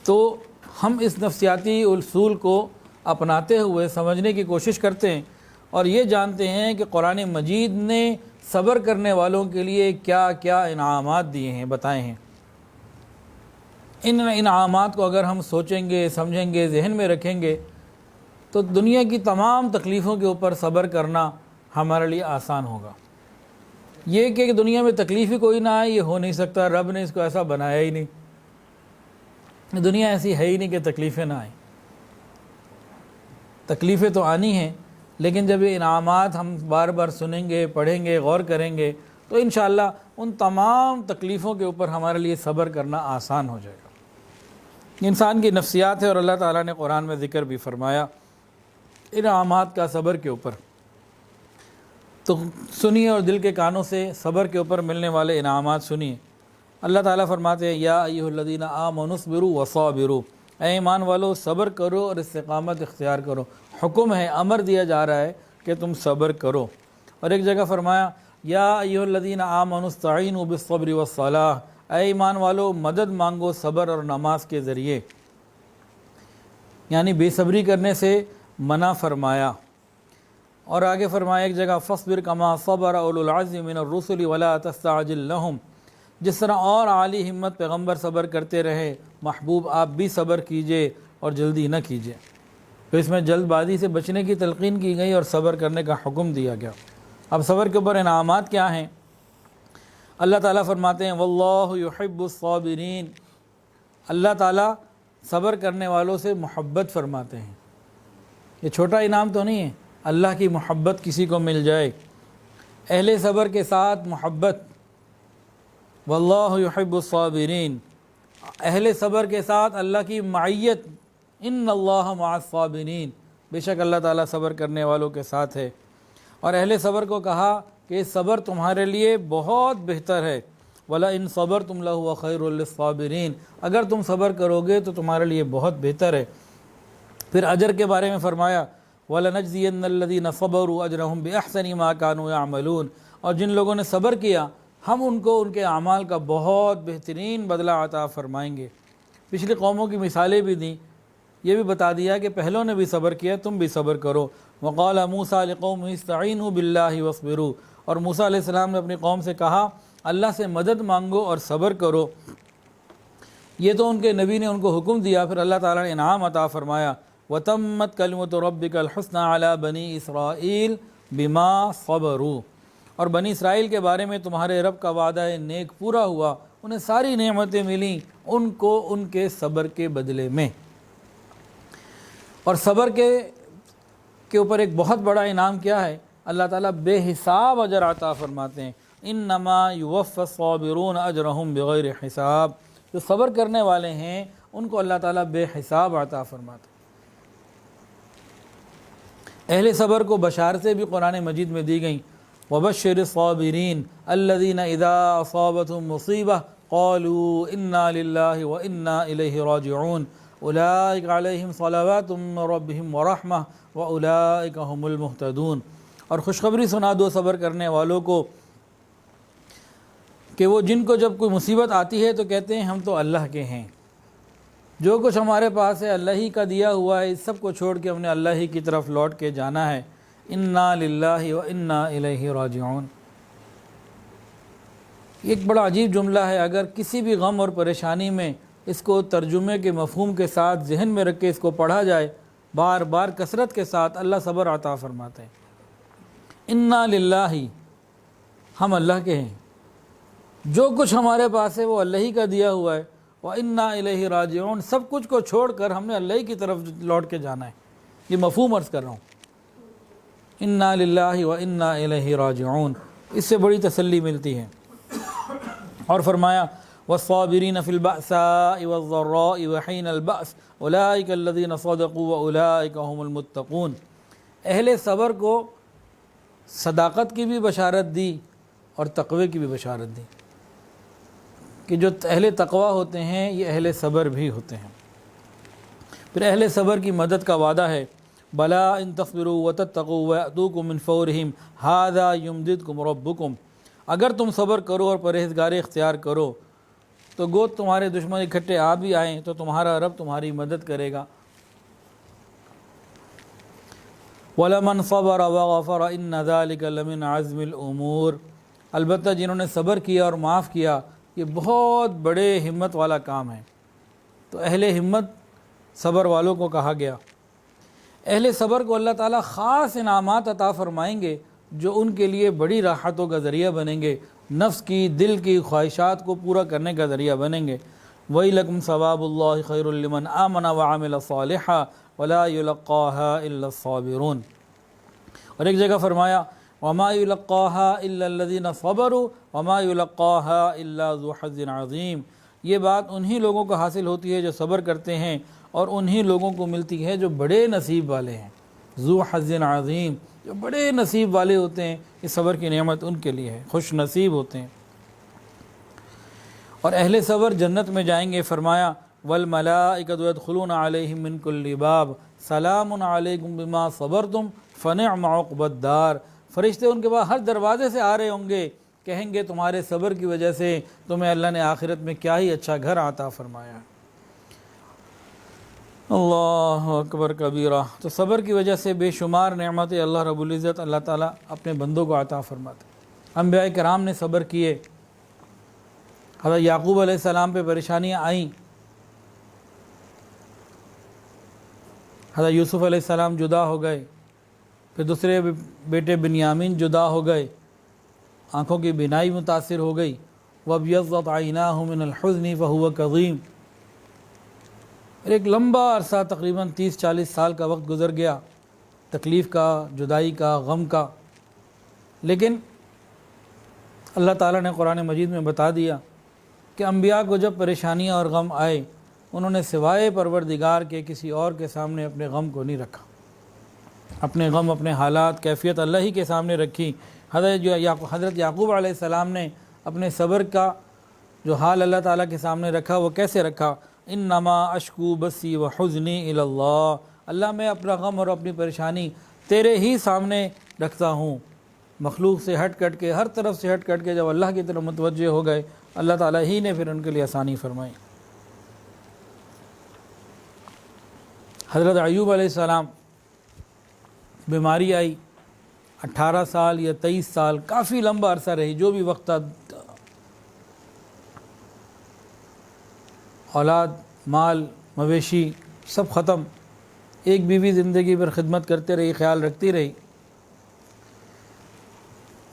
تو ہم اس نفسیاتی اصول کو اپناتے ہوئے سمجھنے کی کوشش کرتے ہیں اور یہ جانتے ہیں کہ قرآن مجید نے صبر کرنے والوں کے لیے کیا کیا انعامات دیے ہیں، بتائے ہیں۔ ان انعامات کو اگر ہم سوچیں گے، سمجھیں گے، ذہن میں رکھیں گے تو دنیا کی تمام تکلیفوں کے اوپر صبر کرنا ہمارے لیے آسان ہوگا۔ یہ کہ دنیا میں تکلیف ہی کوئی نہ آئے، یہ ہو نہیں سکتا، رب نے اس کو ایسا بنایا ہی نہیں، دنیا ایسی ہے ہی نہیں کہ تکلیفیں نہ آئیں۔ تکلیفیں تو آنی ہیں، لیکن جب یہ انعامات ہم بار بار سنیں گے، پڑھیں گے، غور کریں گے تو انشاءاللہ ان تمام تکلیفوں کے اوپر ہمارے لیے صبر کرنا آسان ہو جائے گا۔ انسان کی نفسیات ہے اور اللہ تعالیٰ نے قرآن میں ذکر بھی فرمایا انعامات کا صبر کے اوپر۔ تو سنیے اور دل کے کانوں سے صبر کے اوپر ملنے والے انعامات سنیے۔ اللہ تعالیٰ فرماتے ہیں یا ایھا الذین آمنوا اصبروا وصابروا، اے ایمان والو صبر کرو اور استقامت اختیار کرو۔ حکم ہے، امر دیا جا رہا ہے کہ تم صبر کرو۔ اور ایک جگہ فرمایا یا ایھا الذین آمنوا استعینوا بالصبر والصلاۃ، اے ایمان والو مدد مانگو صبر اور نماز کے ذریعے، یعنی بے صبری کرنے سے منع فرمایا۔ اور آگے فرمایا ایک جگہ فاصبر کما صبر اولو العزم من الرسل ولا تستعجل لهم، جس طرح اور عالی ہمت پیغمبر صبر کرتے رہے، محبوب آپ بھی صبر کیجئے اور جلدی نہ کیجئے۔ تو اس میں جلد بازی سے بچنے کی تلقین کی گئی اور صبر کرنے کا حکم دیا گیا۔ اب صبر کے اوپر انعامات کیا ہیں؟ اللہ تعالیٰ فرماتے ہیں واللہ یحب الصابرین، اللہ تعالیٰ صبر کرنے والوں سے محبت فرماتے ہیں۔ یہ چھوٹا انعام تو نہیں ہے، اللہ کی محبت کسی کو مل جائے، اہل صبر کے ساتھ محبت۔ واللہ یحب الصابرین، اہل صبر کے ساتھ اللہ کی معیت، ان اللہ مع الصابرین، بے شک اللہ تعالیٰ صبر کرنے والوں کے ساتھ ہے۔ اور اہل صبر کو کہا کہ صبر تمہارے لیے بہت بہتر ہے، وَلَئِن صَبَرْتُمْ لَهُوَ خَيْرٌ لِلصَّابِرِينَ، اگر تم صبر کرو گے تو تمہارے لیے بہت بہتر ہے۔ پھر اجر کے بارے میں فرمایا وَلَنَجْزِيَنَّ الَّذِينَ صَبَرُوا أَجْرَهُمْ بِأَحْسَنِ مَا كَانُوا يَعْمَلُونَ، اور جن لوگوں نے صبر کیا ہم ان کو ان کے اعمال کا بہت بہترین بدلہ عطا فرمائیں گے۔ پچھلی قوموں کی مثالیں بھی دیں، یہ بھی بتا دیا کہ پہلوں نے بھی صبر کیا، تم بھی صبر کرو۔ وَقَالَ مُوسَىٰ لِقَوْمِهِ اسْتَعِينُوا بِاللَّهِ وَاصْبِرُوا، اور موسیٰ علیہ السلام نے اپنی قوم سے کہا اللہ سے مدد مانگو اور صبر کرو۔ یہ تو ان کے نبی نے ان کو حکم دیا، پھر اللہ تعالیٰ نے انعام عطا فرمایا وَتَمَّتْ كَلِمَةُ رَبِّكَ الْحُسْنَىٰ عَلَىٰ بَنِي إِسْرَائِيلَ بِمَا صَبَرُوا، اور بنی اسرائیل کے بارے میں تمہارے رب کا وعدہ نیک پورا ہوا، انہیں ساری نعمتیں ملیں ان کو ان کے صبر کے بدلے میں۔ اور صبر کے اوپر ایک بہت بڑا انعام کیا ہے؟ اللہ تعالیٰ بے حساب اجر عطا فرماتے ہیں، انما یوفی الصابرون اجرہم بغیر حساب، جو صبر کرنے والے ہیں ان کو اللہ تعالیٰ بے حساب عطا فرماتے ہیں۔ اہل صبر کو بشارتیں بھی قرآن مجید میں دی گئیں، وبشر الصابرین الذین اذا اصابتهم مصیبہ قالوا انا للہ وانا الیہ راجعون اولئک علیہم صلوات من ربہم ورحمہ واولئک هم المہتدون۔ اور خوشخبری سنا دو صبر کرنے والوں کو کہ وہ جن کو جب کوئی مصیبت آتی ہے تو کہتے ہیں ہم تو اللہ کے ہیں، جو کچھ ہمارے پاس ہے اللہ ہی کا دیا ہوا ہے، اس سب کو چھوڑ کے ہم نے اللہ ہی کی طرف لوٹ کے جانا ہے، انا للہ و انا الیہ راجعون۔ یہ ایک بڑا عجیب جملہ ہے، اگر کسی بھی غم اور پریشانی میں اس کو ترجمے کے مفہوم کے ساتھ ذہن میں رکھ کے اس کو پڑھا جائے بار بار کثرت کے ساتھ، اللہ صبر عطا فرماتے ہیں۔ انا للہ، ہم اللہ کے ہیں، جو کچھ ہمارے پاس ہے وہ اللہ ہی کا دیا ہوا ہے، وَإِنَّا إِلَيْهِ رَاجِعُونَ، سب کچھ کو چھوڑ کر ہم نے اللہ ہی کی طرف لوٹ کے جانا ہے۔ یہ مفہوم عرض کر رہا ہوں، اِنَّا لِلَّهِ وَإِنَّا إِلَيْهِ رَاجِعُونَ، اس سے بڑی تسلی ملتی ہے۔ اور فرمایا وَالصَّابِرِينَ فِي الْبَأْسَاءِ وَالضَّرَّاءِ وَحِينَ الْبَأْسِ أُولَٰئِكَ الَّذِينَ صَدَقُوا وَأُولَٰئِكَ هُمُ الْمُتَّقُونَ، اہل صبر کو صداقت کی بھی بشارت دی اور تقوی کی بھی بشارت دی کہ جو اہل تقوی ہوتے ہیں یہ اہل صبر بھی ہوتے ہیں۔ پھر اہل صبر کی مدد کا وعدہ ہے، بلا ان تصبروا وتتقوا ويأتوكم من فورهم هذا يمددكم ربكم، اگر تم صبر کرو اور پرہیزگاری اختیار کرو تو گو تمہارے دشمن اکٹھے آ بھی آئیں تو تمہارا رب تمہاری مدد کرے گا۔ وَلَمَنْ صَبَرَ وَغَفَرَ إِنَّ ذَلِكَ لَمِنْ عَزْمِ الْأُمُورِ، البتہ جنہوں نے صبر کیا اور معاف کیا یہ بہت بڑے ہمت والا کام ہے۔ تو اہل ہمت صبر والوں کو کہا گیا۔ اہل صبر کو اللہ تعالیٰ خاص انعامات عطا فرمائیں گے جو ان کے لیے بڑی راحتوں کا ذریعہ بنیں گے، نفس کی دل کی خواہشات کو پورا کرنے کا ذریعہ بنیں گے۔ وَيْلَكُمْ ثَوَابُ اللَّهِ خَيْرٌ لِمَنْ آمَنَ وَعَمِلَ صَالِحًا وَلَا يُلَقَّاهَا إِلَّا الصَّابِرُونَ، اور ایک جگہ فرمایا وَمَا يُلَقَّاهَا إِلَّا الَّذِينَ صَبَرُوا وَمَا يُلَقَّاهَا إِلَّا ذُو حَظٍّ عَظِيمٍ، یہ بات انہی لوگوں کو حاصل ہوتی ہے جو صبر کرتے ہیں اور انہی لوگوں کو ملتی ہے جو بڑے نصیب والے ہیں۔ ذو حظ عظیم، جو بڑے نصیب والے ہوتے ہیں، یہ صبر کی نعمت ان کے لیے ہے، خوش نصیب ہوتے ہیں۔ اور اہل صبر جنت میں جائیں گے، فرمایا وَالْمَلَائِكَةُ يَدْخُلُونَ عَلَيْهِم مِّن كُلِّ بَابٍ سَلَامٌ عَلَيْكُمْ بِمَا صَبَرْتُمْ فَنِعْمَ عُقْبَى الدَّارِ، فرشتے ان کے بعد ہر دروازے سے آ رہے ہوں گے، کہیں گے تمہارے صبر کی وجہ سے تمہیں اللہ نے آخرت میں کیا ہی اچھا گھر عطا فرمایا۔ اللہ اکبر کبیرہ۔ تو صبر کی وجہ سے بے شمار نعمتیں اللہ رب العزت اللہ تعالیٰ اپنے بندوں کو عطا فرماتے ہیں۔ انبیاء کرام نے صبر کیے، حضرت یعقوب علیہ السلام پہ پریشانیاں آئیں، حضرت یوسف علیہ السلام جدا ہو گئے، پھر دوسرے بیٹے بنیامین جدا ہو گئے، آنکھوں کی بینائی متاثر ہو گئی، وَابْيَضَّتْ عَيْنَاهُ مِنَ الْحُزْنِ فَهُوَ كَظِيمٌ، ایک لمبا عرصہ تقریباً 30-40 سال کا وقت گزر گیا، تکلیف کا، جدائی کا، غم کا، لیکن اللہ تعالیٰ نے قرآن مجید میں بتا دیا کہ انبیاء کو جب پریشانیاں اور غم آئے انہوں نے سوائے پروردگار کے کسی اور کے سامنے اپنے غم کو نہیں رکھا، اپنے غم، اپنے حالات، کیفیت اللہ ہی کے سامنے رکھی۔ حضرت یعقوب علیہ السلام نے اپنے صبر کا جو حال اللہ تعالیٰ کے سامنے رکھا وہ کیسے رکھا؟ انما اشکو بسی و حزنی الی اللہ، اللہ میں اپنا غم اور اپنی پریشانی تیرے ہی سامنے رکھتا ہوں۔ مخلوق سے ہٹ کٹ کے، ہر طرف سے ہٹ کٹ کے جب اللہ کی طرف متوجہ ہو گئے، اللہ تعالیٰ ہی نے پھر ان کے لیے آسانی فرمائی۔ حضرت ایوب علیہ السلام بیماری آئی، 18 سال یا 23 سال کافی لمبا عرصہ رہی، جو بھی وقت تھا، اولاد، مال، مویشی سب ختم، ایک بیوی زندگی پر خدمت کرتے رہی، خیال رکھتی رہی۔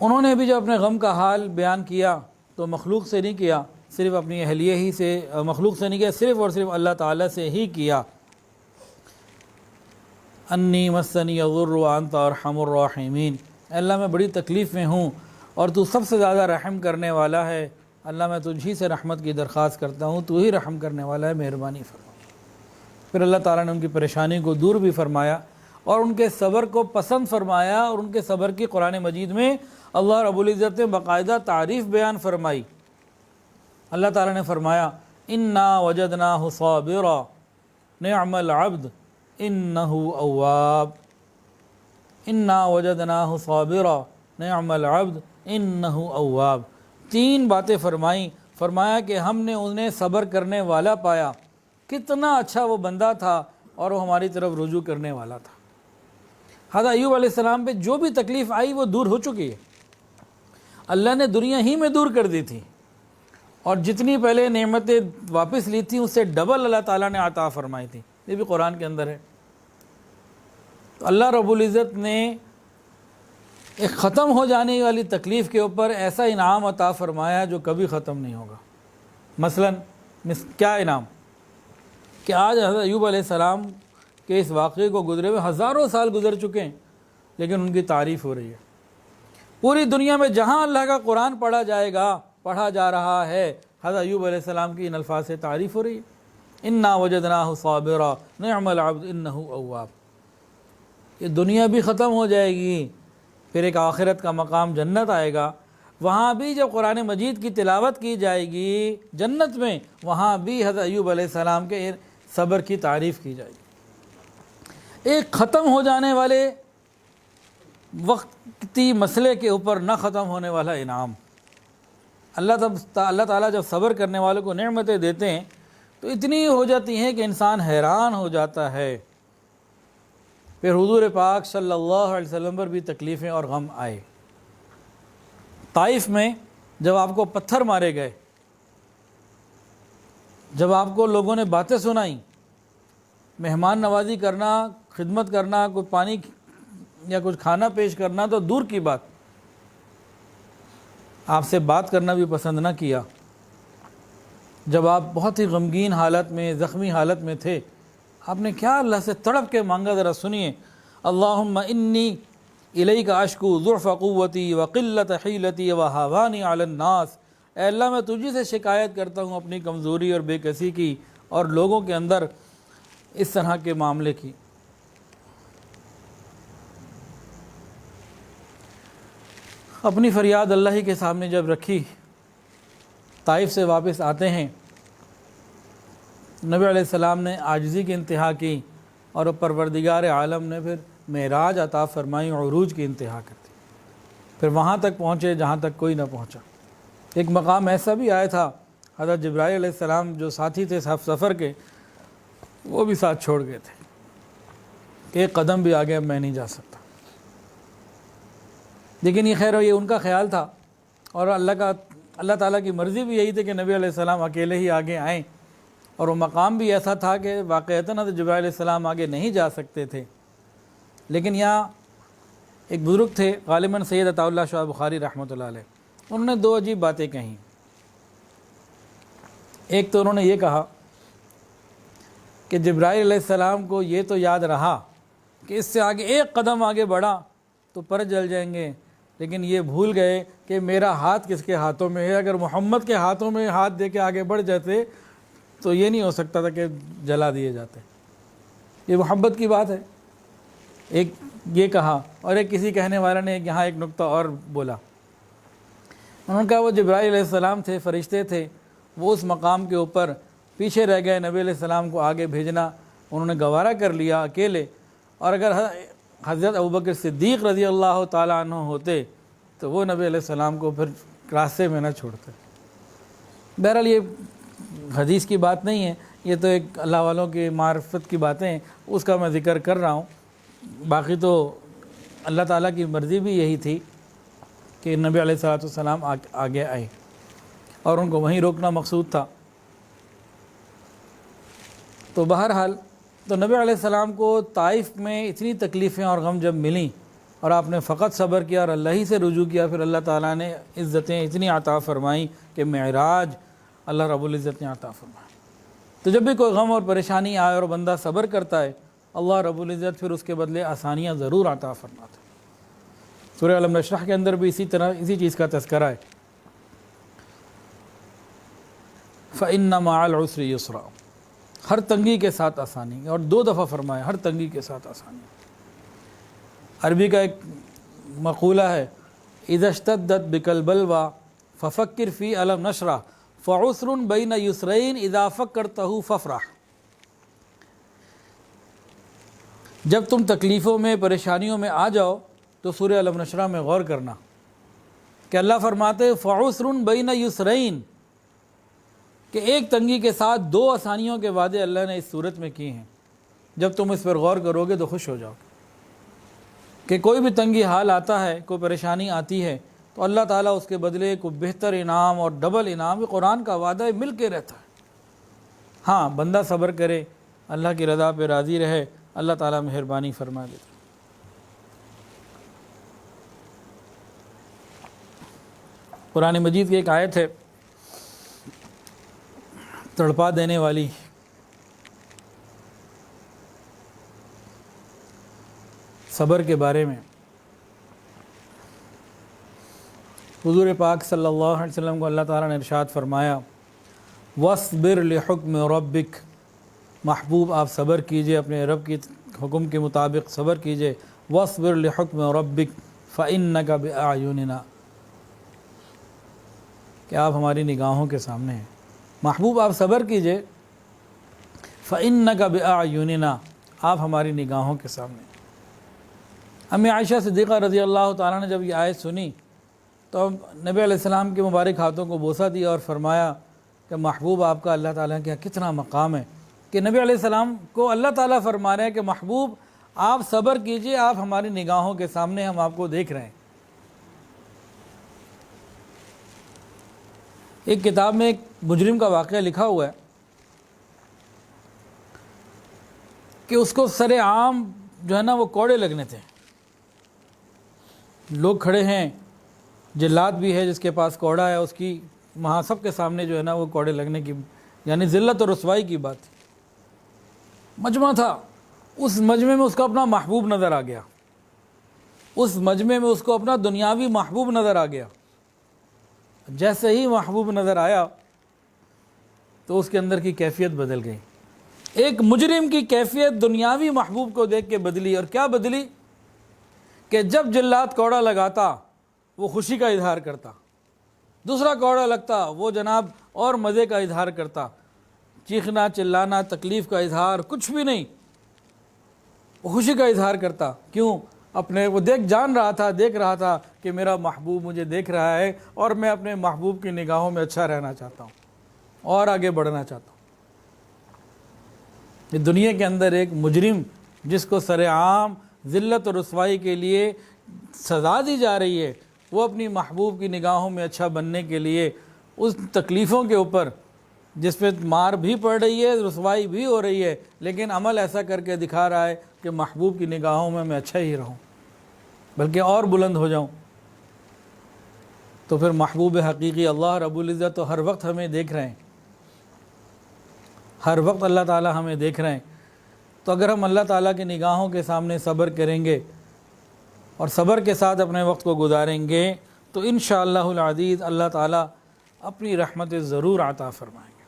انہوں نے بھی جب اپنے غم کا حال بیان کیا تو مخلوق سے نہیں کیا، صرف اپنی اہلیہ ہی سے، مخلوق سے نہیں کیا، صرف اور صرف اللہ تعالیٰ سے ہی کیا۔ انی مسنی الضر وانت ارحم الراحمین، اللہ میں بڑی تکلیف میں ہوں اور تو سب سے زیادہ رحم کرنے والا ہے، اللہ میں تجھی سے رحمت کی درخواست کرتا ہوں، تو ہی رحم کرنے والا ہے، مہربانی فرما۔ پھر اللہ تعالیٰ نے ان کی پریشانی کو دور بھی فرمایا اور ان کے صبر کو پسند فرمایا، اور ان کے صبر کی قرآن مجید میں اللہ رب العزت نے باقاعدہ تعریف بیان فرمائی۔ اللہ تعالیٰ نے فرمایا انا وجدناہ صابرا نعم العبد انہ اواب، انا وجدناہ صابرا نعم العبد انہ اواب، 3 باتیں فرمائیں، فرمایا کہ ہم نے انہیں صبر کرنے والا پایا، کتنا اچھا وہ بندہ تھا اور وہ ہماری طرف رجوع کرنے والا تھا۔ حضرت ایوب علیہ السلام پہ جو بھی تکلیف آئی وہ دور ہو چکی ہے، اللہ نے دنیا ہی میں دور کر دی تھی، اور جتنی پہلے نعمتیں واپس لی تھیں اس سے ڈبل اللہ تعالیٰ نے عطا فرمائی تھی، یہ بھی قرآن کے اندر ہے۔ تو اللہ رب العزت نے ایک ختم ہو جانے والی تکلیف کے اوپر ایسا انعام عطا فرمایا جو کبھی ختم نہیں ہوگا۔ مثلا کیا انعام کہ آج حضرت ایوب علیہ السلام کے اس واقعے کو گزرے ہوئے ہزاروں سال گزر چکے ہیں، لیکن ان کی تعریف ہو رہی ہے۔ پوری دنیا میں جہاں اللہ کا قرآن پڑھا جائے گا، پڑھا جا رہا ہے، حضرت ایوب علیہ السلام کی ان الفاظ سے تعریف ہو رہی ہے، انا وجدناہ صابرا نعم العبد انہ اواب۔ یہ دنیا بھی ختم ہو جائے گی، پھر ایک آخرت کا مقام جنت آئے گا، وہاں بھی جب قرآن مجید کی تلاوت کی جائے گی جنت میں، وہاں بھی حضرت ایوب علیہ السلام کے صبر کی تعریف کی جائے گی۔ ایک ختم ہو جانے والے وقتی مسئلے کے اوپر نہ ختم ہونے والا انعام۔ اللہ تعالیٰ جب صبر کرنے والوں کو نعمتیں دیتے ہیں تو اتنی ہو جاتی ہیں کہ انسان حیران ہو جاتا ہے۔ پھر حضور پاک صلی اللہ علیہ وسلم پر بھی تکلیفیں اور غم آئے۔ طائف میں جب آپ کو پتھر مارے گئے، جب آپ کو لوگوں نے باتیں سنائیں، مہمان نوازی کرنا، خدمت کرنا، کوئی پانی یا کچھ کھانا پیش کرنا تو دور کی بات، آپ سے بات کرنا بھی پسند نہ کیا۔ جب آپ بہت ہی غمگین حالت میں، زخمی حالت میں تھے، آپ نے کیا اللہ سے تڑپ کے مانگا، ذرا سنیے۔ اللہم انی الیک اشکو ضعف قوتی وقلت حیلتی وہوانی علی الناس۔ اے اللہ میں تجھی سے شکایت کرتا ہوں اپنی کمزوری اور بے کسی کی اور لوگوں کے اندر اس طرح کے معاملے کی۔ اپنی فریاد اللہ ہی کے سامنے جب رکھی، طائف سے واپس آتے ہیں، نبی علیہ السلام نے عاجزی کی انتہا کی اور پروردگار عالم نے پھر معراج عطا فرمائی، عروج کی انتہا کر دی، پھر وہاں تک پہنچے جہاں تک کوئی نہ پہنچا۔ ایک مقام ایسا بھی آیا تھا، حضرت جبرائیل علیہ السلام جو ساتھی تھے سفر کے، وہ بھی ساتھ چھوڑ گئے تھے کہ ایک قدم بھی آگے اب میں نہیں جا سکتا۔ لیکن یہ خیر یہ ان کا خیال تھا، اور اللہ تعالیٰ کی مرضی بھی یہی تھی کہ نبی علیہ السلام اکیلے ہی آگے آئیں، اور وہ مقام بھی ایسا تھا کہ واقعتاً حضرت جبرائیل علیہ السلام آگے نہیں جا سکتے تھے۔ لیکن یہاں ایک بزرگ تھے غالباً سید عطا اللہ شاہ بخاری رحمۃ اللہ علیہ، انہوں نے دو عجیب باتیں کہیں۔ ایک تو انہوں نے یہ کہا کہ جبرائیل علیہ السلام کو یہ تو یاد رہا کہ اس سے آگے ایک قدم آگے بڑھا تو پر جل جائیں گے، لیکن یہ بھول گئے کہ میرا ہاتھ کس کے ہاتھوں میں ہے۔ اگر محمد کے ہاتھوں میں ہاتھ دے کے آگے بڑھ جاتے تو یہ نہیں ہو سکتا تھا کہ جلا دیے جاتے۔ یہ محبت کی بات ہے۔ ایک یہ کہا، اور ایک کسی کہنے والا نے یہاں ایک نقطہ اور بولا، انہوں نے کہا وہ جبرائیل علیہ السلام تھے، فرشتے تھے، وہ اس مقام کے اوپر پیچھے رہ گئے، نبی علیہ السلام کو آگے بھیجنا انہوں نے گوارا کر لیا اکیلے، اور اگر حضرت ابوبکر صدیق رضی اللہ تعالیٰ عنہ ہوتے تو وہ نبی علیہ السلام کو پھر راستے میں نہ چھوڑتے۔ بہرحال یہ حدیث کی بات نہیں ہے، یہ تو ایک اللہ والوں کی معرفت کی باتیں ہیں، اس کا میں ذکر کر رہا ہوں۔ باقی تو اللہ تعالیٰ کی مرضی بھی یہی تھی کہ نبی علیہ السلام آگے آئے، اور ان کو وہیں روکنا مقصود تھا۔ تو بہرحال تو نبی علیہ السلام کو طائف میں اتنی تکلیفیں اور غم جب ملیں اور آپ نے فقط صبر کیا اور اللہ ہی سے رجوع کیا، پھر اللہ تعالیٰ نے عزتیں اتنی عطا فرمائیں کہ معراج اللہ رب العزت نے عطا فرمایا۔ تو جب بھی کوئی غم اور پریشانی آئے اور بندہ صبر کرتا ہے، اللہ رب العزت پھر اس کے بدلے آسانیاں ضرور عطا فرماتا ہے۔ سورہ الم نشرح کے اندر بھی اسی چیز کا تذکرہ ہے، فَإِنَّ مَعَ الْعُسْرِ يُسْرًا، ہر تنگی کے ساتھ آسانی، اور 2 دفعہ فرمایا ہر تنگی کے ساتھ آسانی۔ عربی کا ایک مقولہ ہے، اذا اشتدت بک البلوى ففکر فی الم نشرح فعسر بین یسرین اذا فکرتہ فافرح۔ جب تم تکلیفوں میں، پریشانیوں میں آ جاؤ تو سورہ الم نشرح میں غور کرنا کہ اللہ فرماتے فعسر بین یسرین، کہ ایک تنگی کے ساتھ 2 آسانیوں کے وعدے اللہ نے اس صورت میں کیے ہیں۔ جب تم اس پر غور کرو گے تو خوش ہو جاؤ گے کہ کوئی بھی تنگی حال آتا ہے، کوئی پریشانی آتی ہے تو اللہ تعالیٰ اس کے بدلے کو بہتر انعام اور ڈبل انعام، قرآن کا وعدہ ہے، مل کے رہتا ہے۔ ہاں بندہ صبر کرے، اللہ کی رضا پہ راضی رہے، اللہ تعالیٰ مہربانی فرما دیتا ہے۔ قرآن مجید کی ایک آیت ہے تڑپا دینے والی، صبر کے بارے میں۔ حضور پاک صلی اللہ علیہ وسلم کو اللہ تعالیٰ نے ارشاد فرمایا، وَاصْبِرْ لِحُکْمِ رَبِّکَ، محبوب آپ صبر کیجئے، اپنے رب کی حکم کے مطابق صبر کیجئے۔ وَاصْبِرْ لِحُکْمِ رَبِّکَ فَإِنَّکَ بِأَعْیُنِنَا، کہ آپ ہماری نگاہوں کے سامنے ہیں۔ محبوب آپ صبر کیجئے، فَإِنَّکَ بِأَعْیُنِنَا، آپ ہماری نگاہوں کے سامنے۔ امی عائشہ صدیقہ رضی اللہ تعالیٰ نے جب یہ آیت سنی تو نبی علیہ السلام کے مبارک ہاتھوں کو بوسہ دیا اور فرمایا کہ محبوب آپ کا اللہ تعالیٰ کے کتنا مقام ہے کہ نبی علیہ السلام کو اللہ تعالیٰ فرما رہے ہیں کہ محبوب آپ صبر کیجئے، آپ ہماری نگاہوں کے سامنے، ہم آپ کو دیکھ رہے ہیں۔ ایک کتاب میں ایک مجرم کا واقعہ لکھا ہوا ہے کہ اس کو سر عام جو ہے نا وہ کوڑے لگنے تھے، لوگ کھڑے ہیں، جلاد بھی ہے جس کے پاس کوڑا ہے، اس کی وہاں سب کے سامنے جو ہے نا وہ کوڑے لگنے کی، یعنی ذلت اور رسوائی کی بات تھی۔ مجمع تھا، اس مجمع میں اس کو اپنا محبوب نظر آ گیا، اس مجمع میں اس کو اپنا دنیاوی محبوب نظر آ گیا۔ جیسے ہی محبوب نظر آیا تو اس کے اندر کی کیفیت بدل گئی۔ ایک مجرم کی کیفیت دنیاوی محبوب کو دیکھ کے بدلی، اور کیا بدلی کہ جب جلاد کوڑا لگاتا وہ خوشی کا اظہار کرتا، دوسرا کوڑا لگتا وہ جناب اور مزے کا اظہار کرتا، چیخنا چلانا تکلیف کا اظہار کچھ بھی نہیں، وہ خوشی کا اظہار کرتا۔ کیوں؟ اپنے وہ دیکھ رہا تھا کہ میرا محبوب مجھے دیکھ رہا ہے اور میں اپنے محبوب کی نگاہوں میں اچھا رہنا چاہتا ہوں اور آگے بڑھنا چاہتا ہوں۔ یہ دنیا کے اندر ایک مجرم جس کو سر عام ذلت اور رسوائی کے لیے سزا دی جا رہی ہے، وہ اپنی محبوب کی نگاہوں میں اچھا بننے کے لیے اس تکلیفوں کے اوپر، جس پہ مار بھی پڑ رہی ہے، رسوائی بھی ہو رہی ہے، لیکن عمل ایسا کر کے دکھا رہا ہے کہ محبوب کی نگاہوں میں اچھا ہی رہوں، بلکہ اور بلند ہو جاؤں۔ تو پھر محبوب حقیقی اللہ رب العزت تو ہر وقت ہمیں دیکھ رہے ہیں، ہر وقت اللہ تعالی ہمیں دیکھ رہے ہیں۔ تو اگر ہم اللہ تعالیٰ کی نگاہوں کے سامنے صبر کریں گے اور صبر کے ساتھ اپنے وقت کو گزاریں گے تو انشاءاللہ العزیز اللہ تعالیٰ اپنی رحمت ضرور عطا فرمائیں گے۔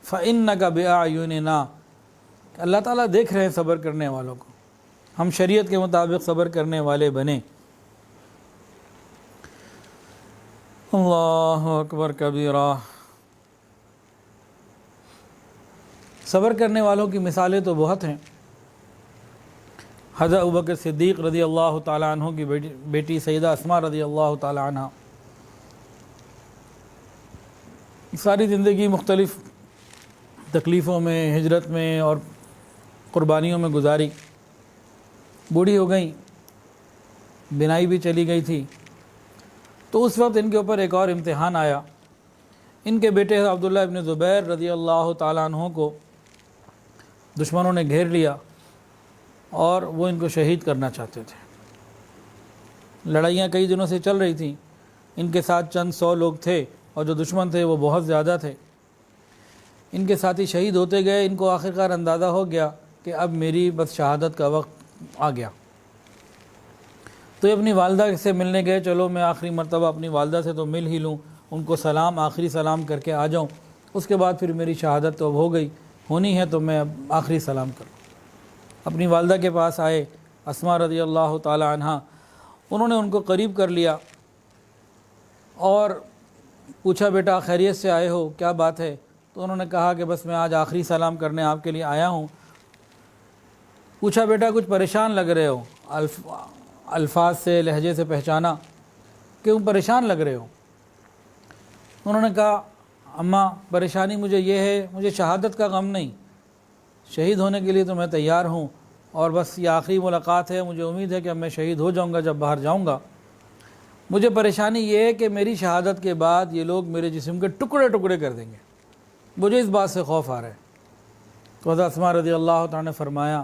فَإِنَّكَ بِأَعْيُنِنَا، اللہ تعالیٰ دیکھ رہے ہیں صبر کرنے والوں کو، ہم شریعت کے مطابق صبر کرنے والے بنیں۔ اللہ اکبر کبیرہ۔ صبر کرنے والوں کی مثالیں تو بہت ہیں۔ حضرت ابوبکر صدیق رضی اللہ تعالیٰ عنہ کی بیٹی سیدہ اسماء رضی اللہ تعالیٰ عنہ ساری زندگی مختلف تکلیفوں میں، ہجرت میں اور قربانیوں میں گزاری، بوڑھی ہو گئیں، بینائی بھی چلی گئی تھی۔ تو اس وقت ان کے اوپر ایک اور امتحان آیا۔ ان کے بیٹے عبداللہ ابن زبیر رضی اللہ تعالیٰ عنہ کو دشمنوں نے گھیر لیا اور وہ ان کو شہید کرنا چاہتے تھے۔ لڑائیاں کئی دنوں سے چل رہی تھیں، ان کے ساتھ چند 100 لوگ تھے اور جو دشمن تھے وہ بہت زیادہ تھے۔ ان کے ساتھی شہید ہوتے گئے، ان کو آخرکار اندازہ ہو گیا کہ اب میری بس شہادت کا وقت آ گیا۔ تو اپنی والدہ سے ملنے گئے، چلو میں آخری مرتبہ اپنی والدہ سے تو مل ہی لوں، ان کو سلام، آخری سلام کر کے آ جاؤں، اس کے بعد پھر میری شہادت تو اب ہو گئی، ہونی ہے تو میں اب آخری سلام کروں۔ اپنی والدہ کے پاس آئے اسماء رضی اللہ تعالی عنہ، انہوں نے ان کو قریب کر لیا اور پوچھا بیٹا خیریت سے آئے ہو، کیا بات ہے؟ تو انہوں نے کہا کہ بس میں آج آخری سلام کرنے آپ کے لیے آیا ہوں۔ پوچھا بیٹا کچھ پریشان لگ رہے ہو، الفاظ سے، لہجے سے پہچانا، کیوں پریشان لگ رہے ہو؟ انہوں نے کہا اماں پریشانی مجھے یہ ہے، مجھے شہادت کا غم نہیں، شہید ہونے کے لیے تو میں تیار ہوں، اور بس یہ آخری ملاقات ہے، مجھے امید ہے کہ اب میں شہید ہو جاؤں گا جب باہر جاؤں گا۔ مجھے پریشانی یہ ہے کہ میری شہادت کے بعد یہ لوگ میرے جسم کے ٹکڑے ٹکڑے کر دیں گے، مجھے اس بات سے خوف آ رہا ہے۔ تو حضرت اسماء رضی اللہ تعالیٰ نے فرمایا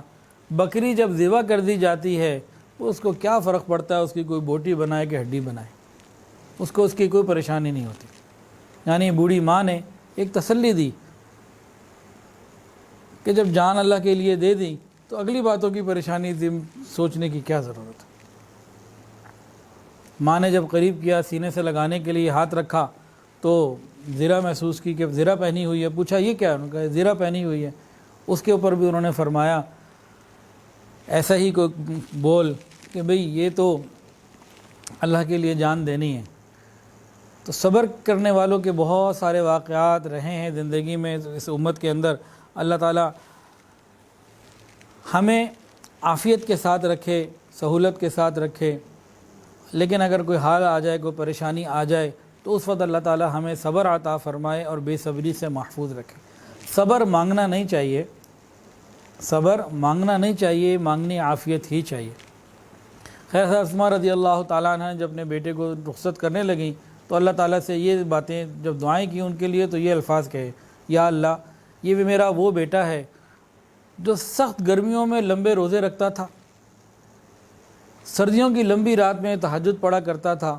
بکری جب ذبح کر دی جاتی ہے تو اس کو کیا فرق پڑتا ہے اس کی کوئی بوٹی بنائے کہ ہڈی بنائے، اس کو اس کی کوئی پریشانی نہیں ہوتی۔ یعنی بوڑھی ماں نے ایک تسلی دی کہ جب جان اللہ کے لیے دے دی تو اگلی باتوں کی پریشانی سوچنے کی کیا ضرورت ہے۔ ماں نے جب قریب کیا، سینے سے لگانے کے لیے ہاتھ رکھا تو زرہ محسوس کی کہ زرہ پہنی ہوئی ہے۔ پوچھا یہ کیا؟ انہوں نے کہا زرہ پہنی ہوئی ہے۔ اس کے اوپر بھی انہوں نے فرمایا ایسا ہی کوئی بول کہ بھئی یہ تو اللہ کے لیے جان دینی ہے۔ تو صبر کرنے والوں کے بہت سارے واقعات رہے ہیں زندگی میں اس امت کے اندر۔ اللہ تعالیٰ ہمیں عافیت کے ساتھ رکھے، سہولت کے ساتھ رکھے، لیکن اگر کوئی حال آ جائے، کوئی پریشانی آ جائے تو اس وقت اللہ تعالیٰ ہمیں صبر عطا فرمائے اور بے صبری سے محفوظ رکھے۔ صبر مانگنا نہیں چاہیے، صبر مانگنا نہیں چاہیے، مانگنی عافیت ہی چاہیے۔ خیر حضرت اسماء رضی اللہ تعالیٰ عنہ جب اپنے بیٹے کو رخصت کرنے لگیں تو اللہ تعالیٰ سے یہ باتیں جب دعائیں کی ان کے لیے تو یہ الفاظ کہے یا اللہ یہ بھی میرا وہ بیٹا ہے جو سخت گرمیوں میں لمبے روزے رکھتا تھا، سردیوں کی لمبی رات میں تہجد پڑھا کرتا تھا،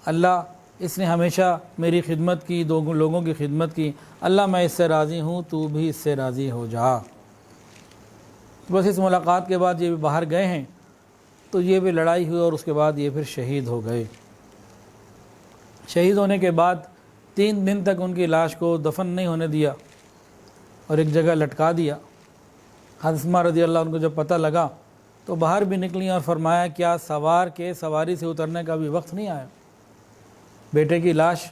اللہ اس نے ہمیشہ میری خدمت کی، دو لوگوں کی خدمت کی، اللہ میں اس سے راضی ہوں، تو بھی اس سے راضی ہو جا۔ بس اس ملاقات کے بعد یہ بھی باہر گئے ہیں تو یہ بھی لڑائی ہوئی اور اس کے بعد یہ پھر شہید ہو گئے۔ شہید ہونے کے بعد 3 دن تک ان کی لاش کو دفن نہیں ہونے دیا اور ایک جگہ لٹکا دیا۔ حضرت اسماء رضی اللہ عنہ کو جب پتہ لگا تو باہر بھی نکلیں اور فرمایا کیا سوار کے سواری سے اترنے کا بھی وقت نہیں آیا؟ بیٹے کی لاش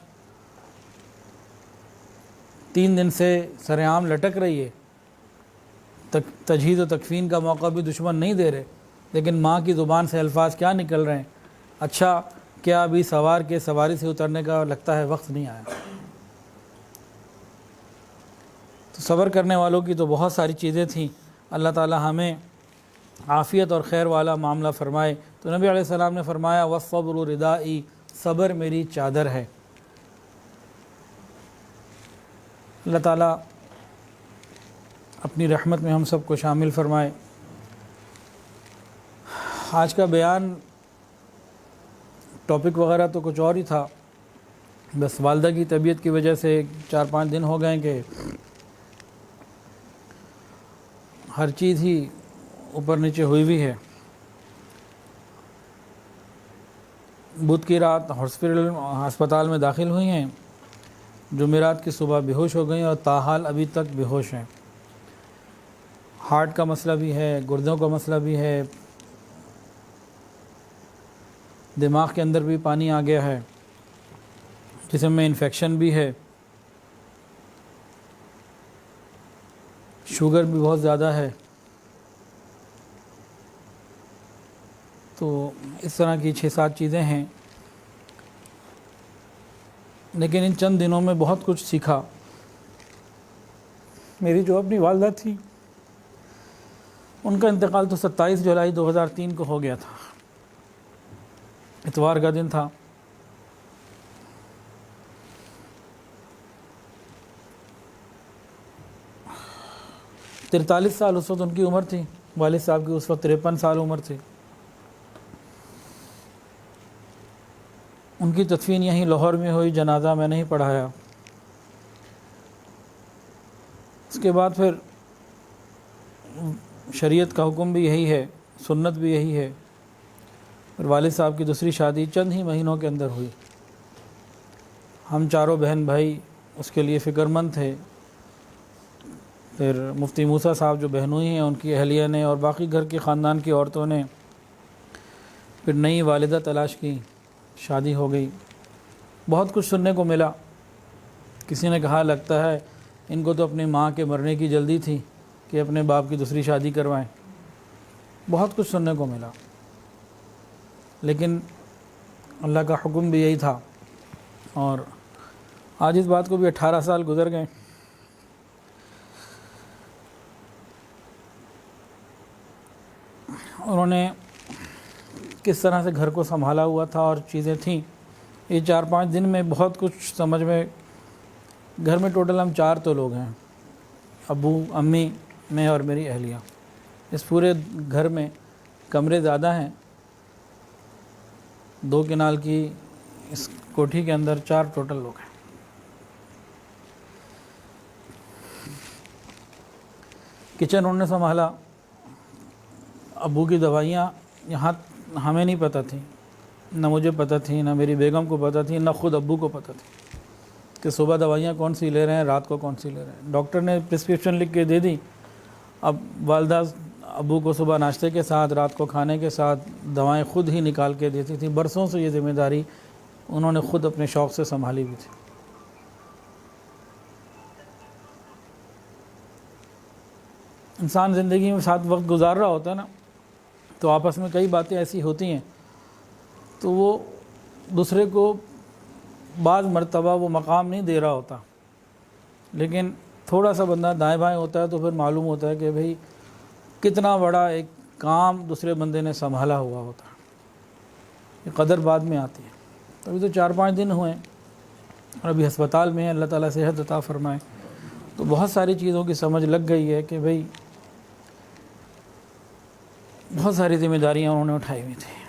3 دن سے سرعام لٹک رہی ہے، تجہیز و تکفین کا موقع بھی دشمن نہیں دے رہے، لیکن ماں کی زبان سے الفاظ کیا نکل رہے ہیں؟ اچھا کیا ابھی سوار کے سواری سے اترنے کا لگتا ہے وقت نہیں آیا؟ تو صبر کرنے والوں کی تو بہت ساری چیزیں تھیں۔ اللہ تعالی ہمیں عافیت اور خیر والا معاملہ فرمائے۔ تو نبی علیہ السلام نے فرمایا والصبر ردائی، صبر میری چادر ہے۔ اللہ تعالیٰ اپنی رحمت میں ہم سب کو شامل فرمائے۔ آج کا بیان ٹاپک وغیرہ تو کچھ اور ہی تھا، بس والدہ کی طبیعت کی وجہ سے 4-5 دن ہو گئے کہ ہر چیز ہی اوپر نیچے ہوئی بھی ہے۔ بدھ کی رات ہسپتال میں داخل ہوئی ہیں، جمعرات کی صبح بے ہوش ہو گئی اور تاحال ابھی تک بے ہوش ہیں۔ ہارٹ کا مسئلہ بھی ہے، گردوں کا مسئلہ بھی ہے، دماغ کے اندر بھی پانی آ گیا ہے، جسم میں انفیکشن بھی ہے، شوگر بھی بہت زیادہ ہے۔ تو اس طرح کی 6-7 چیزیں ہیں، لیکن ان چند دنوں میں بہت کچھ سیکھا۔ میری جو اپنی والدہ تھی ان کا انتقال تو 27 جولائی 2003 کو ہو گیا تھا، اتوار کا دن تھا۔ تینتالیس سال اس وقت ان کی عمر تھی، والد صاحب کی اس وقت 53 سال عمر تھی۔ ان کی تدفین یہیں لاہور میں ہوئی، جنازہ میں نہیں پڑھایا۔ اس کے بعد پھر شریعت کا حکم بھی یہی ہے، سنت بھی یہی ہے۔ پھر والد صاحب کی دوسری شادی چند ہی مہینوں کے اندر ہوئی۔ ہم چاروں بہن بھائی اس کے لیے فکر مند تھے۔ پھر مفتی موسیٰ صاحب جو بہنوئی ہیں ان کی اہلیہ نے اور باقی گھر کی خاندان کی عورتوں نے پھر نئی والدہ تلاش کی، شادی ہو گئی۔ بہت کچھ سننے کو ملا۔ کسی نے کہا لگتا ہے ان کو تو اپنی ماں کے مرنے کی جلدی تھی کہ اپنے باپ کی دوسری شادی کروائیں۔ بہت کچھ سننے کو ملا، لیکن اللہ کا حکم بھی یہی تھا۔ اور آج اس بات کو بھی 18 سال گزر گئے۔ انہوں نے کس طرح سے گھر کو سنبھالا ہوا تھا اور چیزیں تھیں. یہ 4-5 دن میں بہت کچھ سمجھ میں. گھر میں ٹوٹل ہم 4 تو لوگ ہیں, ابو, امی, میں اور میری اہلیہ. اس پورے گھر میں کمرے زیادہ ہیں. 2 کنال کی اس کوٹھی کے اندر 4 ٹوٹل لوگ ہیں. کچن انہوں نے سنبھالا. ابو کی دوائیاں یہاں ہمیں نہیں پتہ تھیں, نہ مجھے پتہ تھی, نہ میری بیگم کو پتہ تھی, نہ خود ابو کو پتہ تھی کہ صبح دوائیاں کون سی لے رہے ہیں, رات کو کون سی لے رہے ہیں. ڈاکٹر نے پرسکرپشن لکھ کے دے دی. اب والدہ ابو کو صبح ناشتے کے ساتھ, رات کو کھانے کے ساتھ دوائیں خود ہی نکال کے دیتی تھیں. برسوں سے یہ ذمہ داری انہوں نے خود اپنے شوق سے سنبھالی ہوئی تھی. انسان زندگی میں ساتھ وقت گزار رہا ہوتا ہے نا, تو آپس میں کئی باتیں ایسی ہوتی ہیں تو وہ دوسرے کو بعض مرتبہ وہ مقام نہیں دے رہا ہوتا, لیکن تھوڑا سا بندہ دائیں بائیں ہوتا ہے تو پھر معلوم ہوتا ہے کہ بھئی کتنا بڑا ایک کام دوسرے بندے نے سنبھالا ہوا ہوتا ہے. یہ قدر بعد میں آتی ہے. ابھی تو 4-5 دن ہوئے اور ابھی ہسپتال میں ہیں. اللہ تعالیٰ صحت عطا فرمائے. تو بہت ساری چیزوں کی سمجھ لگ گئی ہے کہ بھئی بہت ساری ذمہ داریاں انہوں نے اٹھائی ہوئی تھیں.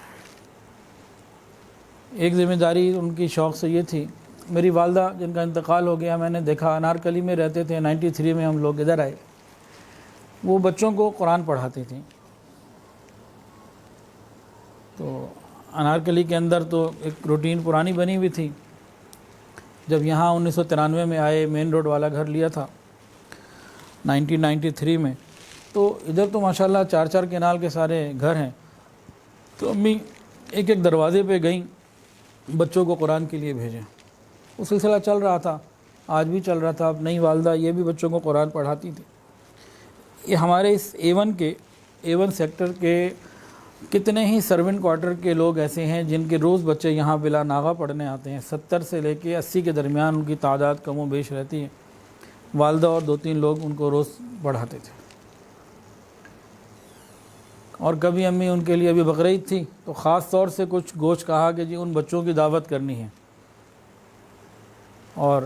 ایک ذمہ داری ان کی شوق سے یہ تھی, میری والدہ جن کا انتقال ہو گیا, میں نے دیکھا انارکلی میں رہتے تھے. 93 میں ہم لوگ ادھر آئے. وہ بچوں کو قرآن پڑھاتی تھیں. تو انارکلی کے اندر تو ایک روٹین پرانی بنی ہوئی تھی. جب یہاں 1993 میں آئے, مین روڈ والا گھر لیا تھا 1993 میں, تو ادھر تو ماشاءاللہ 4 کنال کے سارے گھر ہیں. تو امی ایک دروازے پہ گئیں, بچوں کو قرآن کے لیے بھیجیں. وہ سلسلہ چل رہا تھا, آج بھی چل رہا تھا. اب نئی والدہ یہ بھی بچوں کو قرآن پڑھاتی تھی. یہ ہمارے اس A1 سیکٹر کے کتنے ہی سرونٹ کوارٹر کے لوگ ایسے ہیں جن کے روز بچے یہاں بلا ناغہ پڑھنے آتے ہیں. 70 سے لے کے 80 کے درمیان ان کی تعداد کم و بیش رہتی ہے. والدہ اور 2-3 لوگ ان کو روز پڑھاتے تھے. اور کبھی امی ان کے لیے ابھی بقرعید تھی تو خاص طور سے کچھ گوشت کہا کہ جی ان بچوں کی دعوت کرنی ہے, اور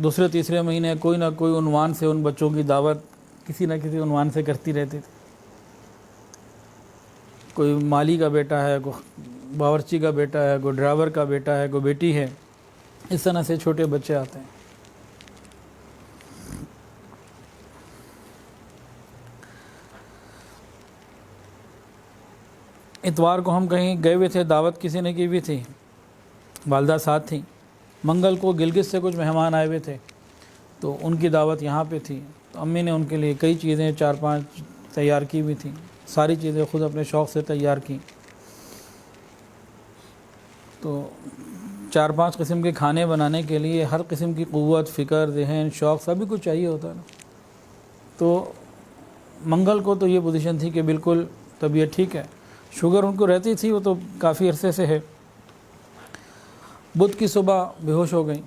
دوسرے تیسرے مہینے کوئی نہ کوئی عنوان سے ان بچوں کی دعوت کسی نہ کسی عنوان سے کرتی رہتی تھی. کوئی مالی کا بیٹا ہے, کوئی باورچی کا بیٹا ہے, کوئی ڈرائیور کا بیٹا ہے, کوئی بیٹی ہے. اس طرح سے چھوٹے بچے آتے ہیں. اتوار کو ہم کہیں گئے ہوئے تھے, دعوت کسی نے کی ہوئی تھی, والدہ ساتھ تھیں. منگل کو گلگت سے کچھ مہمان آئے ہوئے تھے تو ان کی دعوت یہاں پہ تھی. تو امی نے ان کے لیے کئی چیزیں 4-5 تیار کی ہوئی تھیں. ساری چیزیں خود اپنے شوق سے تیار کیں. تو 4-5 قسم کے کھانے بنانے کے لیے ہر قسم کی قوت, فکر, ذہن, شوق سبھی کچھ چاہیے ہوتا ہے نا. تو منگل کو تو یہ پوزیشن تھی کہ بالکل طبیعت ٹھیک ہے. شوگر ان کو رہتی تھی, وہ تو کافی عرصے سے ہے. بدھ کی صبح بے ہوش ہو گئیں.